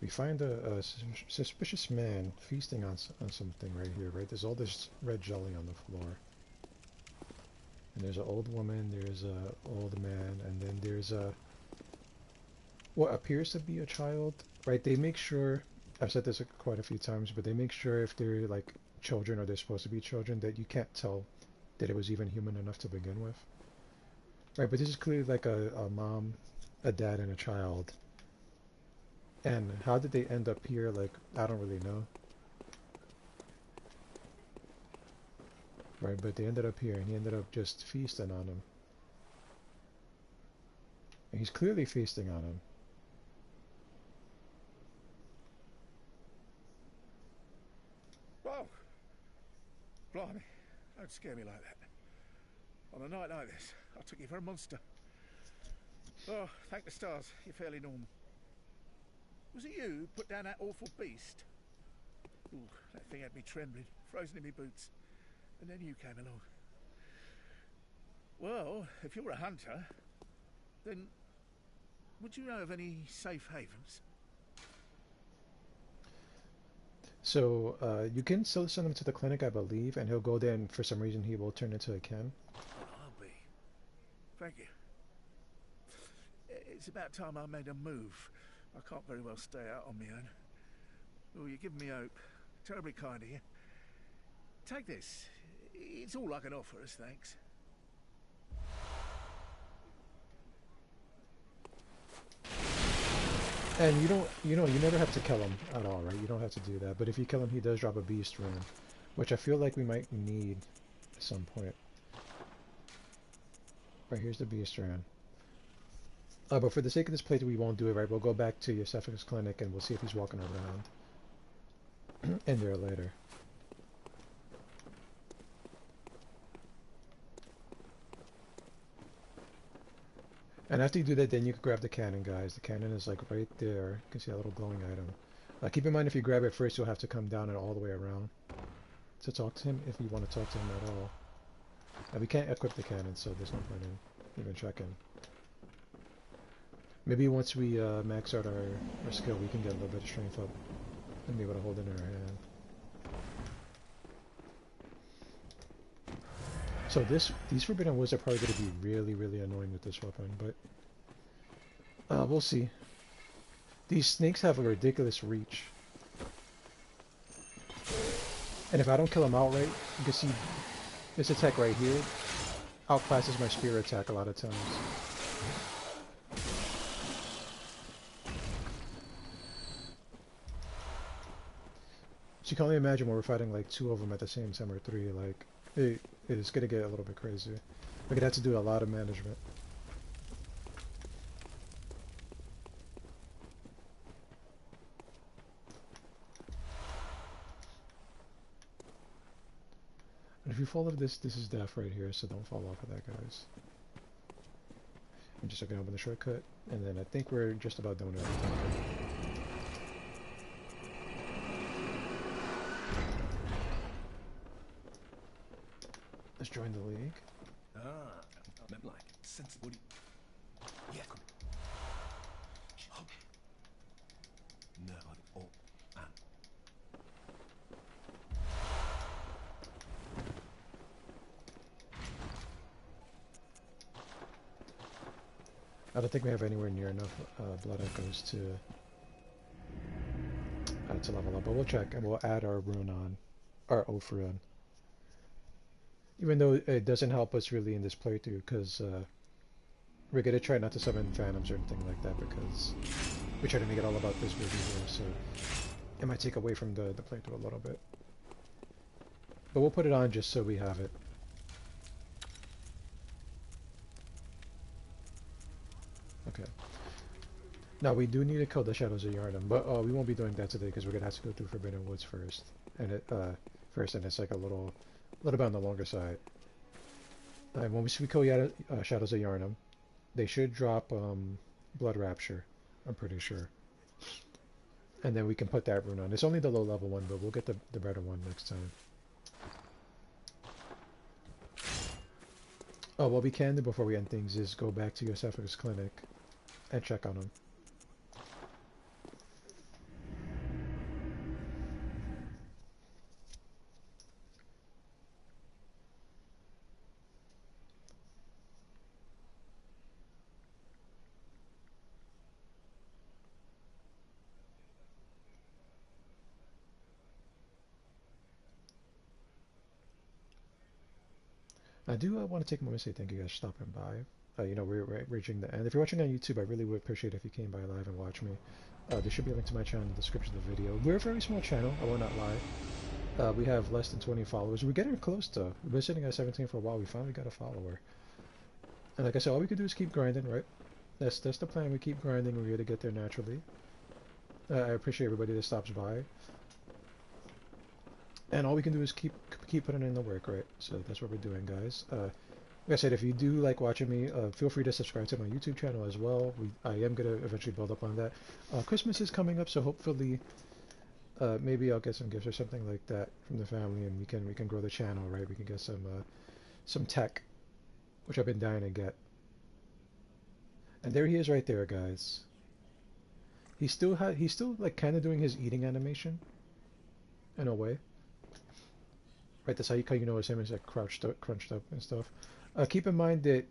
We find a suspicious man feasting on something right here, right? There's all this red jelly on the floor. And there's an old woman, there's a old man, and then there's what appears to be a child, right? They make sure, I've said this quite a few times, but they make sure if they're like children or they're supposed to be children that you can't tell that it was even human enough to begin with. Right, but this is clearly like a mom, a dad, and a child. And how did they end up here? Like, I don't really know. Right, but they ended up here, and he ended up just feasting on him. And he's clearly feasting on him. Whoa! Blimey, don't scare me like that. On a night like this, I took you for a monster. Oh, thank the stars, you're fairly normal. Was it you who put down that awful beast? Ooh, that thing had me trembling, frozen in my boots. And then you came along. Well, if you're a hunter, then would you know of any safe havens? So, you can still send him to the clinic, I believe, and he'll go there, and for some reason he will turn into a Ken. I'll be. Thank you. It's about time I made a move. I can't very well stay out on my own. Oh, you're giving me hope. Terribly kind of you. Take this. It's all I can offer as thanks. And you never have to kill him at all, right? You don't have to do that. But if you kill him, he does drop a beast rune, which I feel like we might need at some point. Right, here's the beast rune. But for the sake of this playthrough, we won't do it, right? We'll go back to Yosefika's clinic and we'll see if he's walking around in there later. And after you do that, then you can grab the cannon, guys. The cannon is like right there. You can see a little glowing item. Keep in mind, if you grab it first, you'll have to come down and all the way around to talk to him, if you want to talk to him at all. We can't equip the cannon, so there's no point in even checking. Maybe once we max out our skill, we can get a little bit of strength up and be able to hold it in our hand. So these Forbidden Woods are probably going to be really, really annoying with this weapon, but we'll see. These snakes have a ridiculous reach. And if I don't kill them outright, you can see this attack right here outclasses my spear attack a lot of times. So you can only imagine when we're fighting like 2 of them at the same time, or 3, like, it is going to get a little bit crazy. We're going to have to do a lot of management. And if you fall off this is death right here, so don't fall off of that, guys. I'm just going to open the shortcut, and then I think we're just about done with everything. Let's join the league. Like sensible. Yeah, come. Never. Oh, I don't think we have anywhere near enough blood echoes to level up, but we'll check and we'll add our rune on, our oath rune. Even though it doesn't help us really in this playthrough, because we're gonna try not to summon phantoms or anything like that, because we're trying to make it all about this movie here, so it might take away from the playthrough a little bit. But we'll put it on just so we have it. Okay. Now we do need to kill the Shadows of Yharnam, but we won't be doing that today because we're gonna have to go through Forbidden Woods first, and and it's like a little bit on the longer side. And when we kill Shadows of Yharnam, they should drop Blood Rapture, I'm pretty sure. And then we can put that rune on. It's only the low level one, but we'll get the better one next time. Oh, what we can do before we end things is go back to Yosefika's clinic and check on him. I do want to take a moment to say thank you guys for stopping by. You know, we're reaching the end. If you're watching on YouTube, I really would appreciate if you came by live and watched me. There should be a link to my channel in the description of the video. We're a very small channel, I will not lie. We have less than 20 followers. We're getting close to. We've been sitting at 17 for a while. We finally got a follower. And like I said, all we can do is keep grinding, right? That's the plan. We keep grinding. We're going to get there naturally. I appreciate everybody that stops by. And all we can do is keep putting in the work, right? So that's what we're doing, guys. Like I said, if you do like watching me, feel free to subscribe to my YouTube channel as well. I am going to eventually build up on that. Christmas is coming up, so hopefully maybe I'll get some gifts or something like that from the family, and we can grow the channel, right? We can get some tech, which I've been dying to get. And there he is right there, guys. He's still like kind of doing his eating animation in a way. Right, that's how you know it's him. He's like crunched up and stuff. Keep in mind that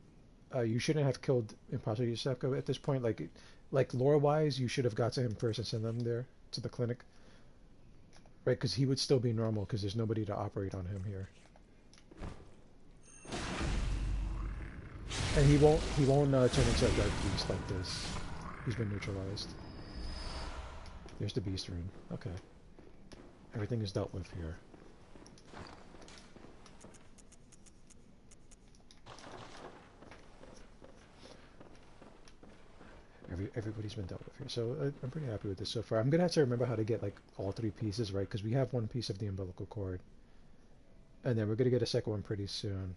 you shouldn't have killed Imposter Yosefka at this point. Like lore-wise, you should have got to him first and sent him there to the clinic. Right, because he would still be normal because there's nobody to operate on him here. And he won't turn into a dark beast like this. He's been neutralized. There's the beast rune. Okay. Everything is dealt with here. Everybody's been dealt with here, so I'm pretty happy with this so far. I'm gonna have to remember how to get like all three pieces right, because we have one piece of the umbilical cord, and then we're gonna get a second one pretty soon.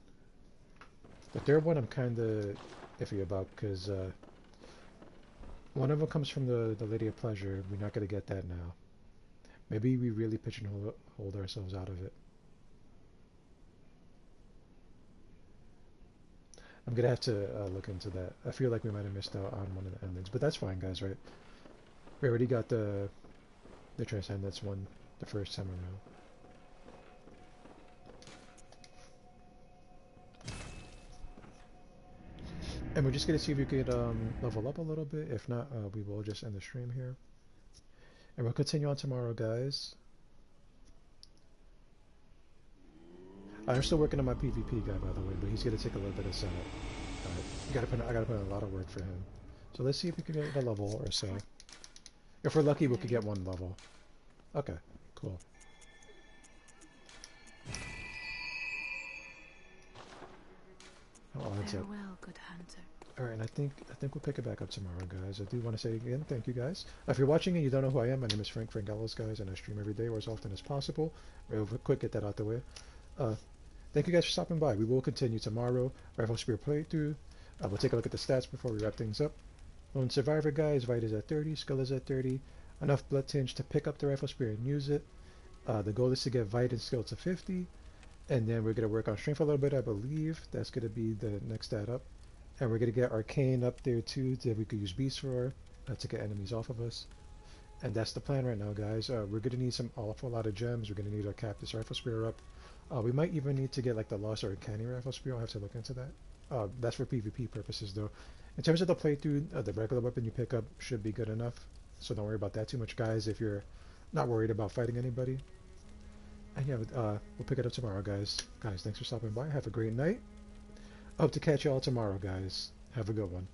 The third one I'm kind of iffy about, because one of them comes from the Lady of Pleasure. We're not gonna get that now. Maybe we really pigeonhole ourselves out of it. I'm gonna have to look into that. I feel like we might have missed out on one of the endings, but that's fine, guys, right? We already got the Transcendence one the first time around. And we're just gonna see if we could level up a little bit. If not, we will just end the stream here. And we'll continue on tomorrow, guys. I'm still working on my PvP guy, by the way, but he's gonna take a little bit of setup. I gotta put in a lot of work for him. So let's see if we can get a level or so. If we're lucky, we could get one level. Okay, cool. Farewell, good hunter. Alright, and I think we'll pick it back up tomorrow, guys. I do want to say again, thank you, guys. If you're watching and you don't know who I am, my name is Frank Ellis, guys, and I stream every day or as often as possible. Real quick, get that out the way. Thank you guys for stopping by. We will continue tomorrow. Rifle Spear playthrough. We'll take a look at the stats before we wrap things up. Lone Survivor, guys. Vite is at 30. Skull is at 30. Enough Blood Tinge to pick up the Rifle Spear and use it. The goal is to get Vite and Skill to 50. And then we're going to work on Strength a little bit, I believe. That's going to be the next stat up. And we're going to get Arcane up there too, that we could use Beast Roar to get enemies off of us. And that's the plan right now, guys. We're going to need an awful lot of gems. We're going to need to cap this Rifle Spear up. We might even need to get like the Lost or Canny rifles. We don't have to look into that. That's for PvP purposes though. In terms of the playthrough, the regular weapon you pick up should be good enough. So don't worry about that too much, guys, if you're not worried about fighting anybody. And yeah, we'll pick it up tomorrow, guys. Guys, thanks for stopping by. Have a great night. Hope to catch you all tomorrow, guys. Have a good one.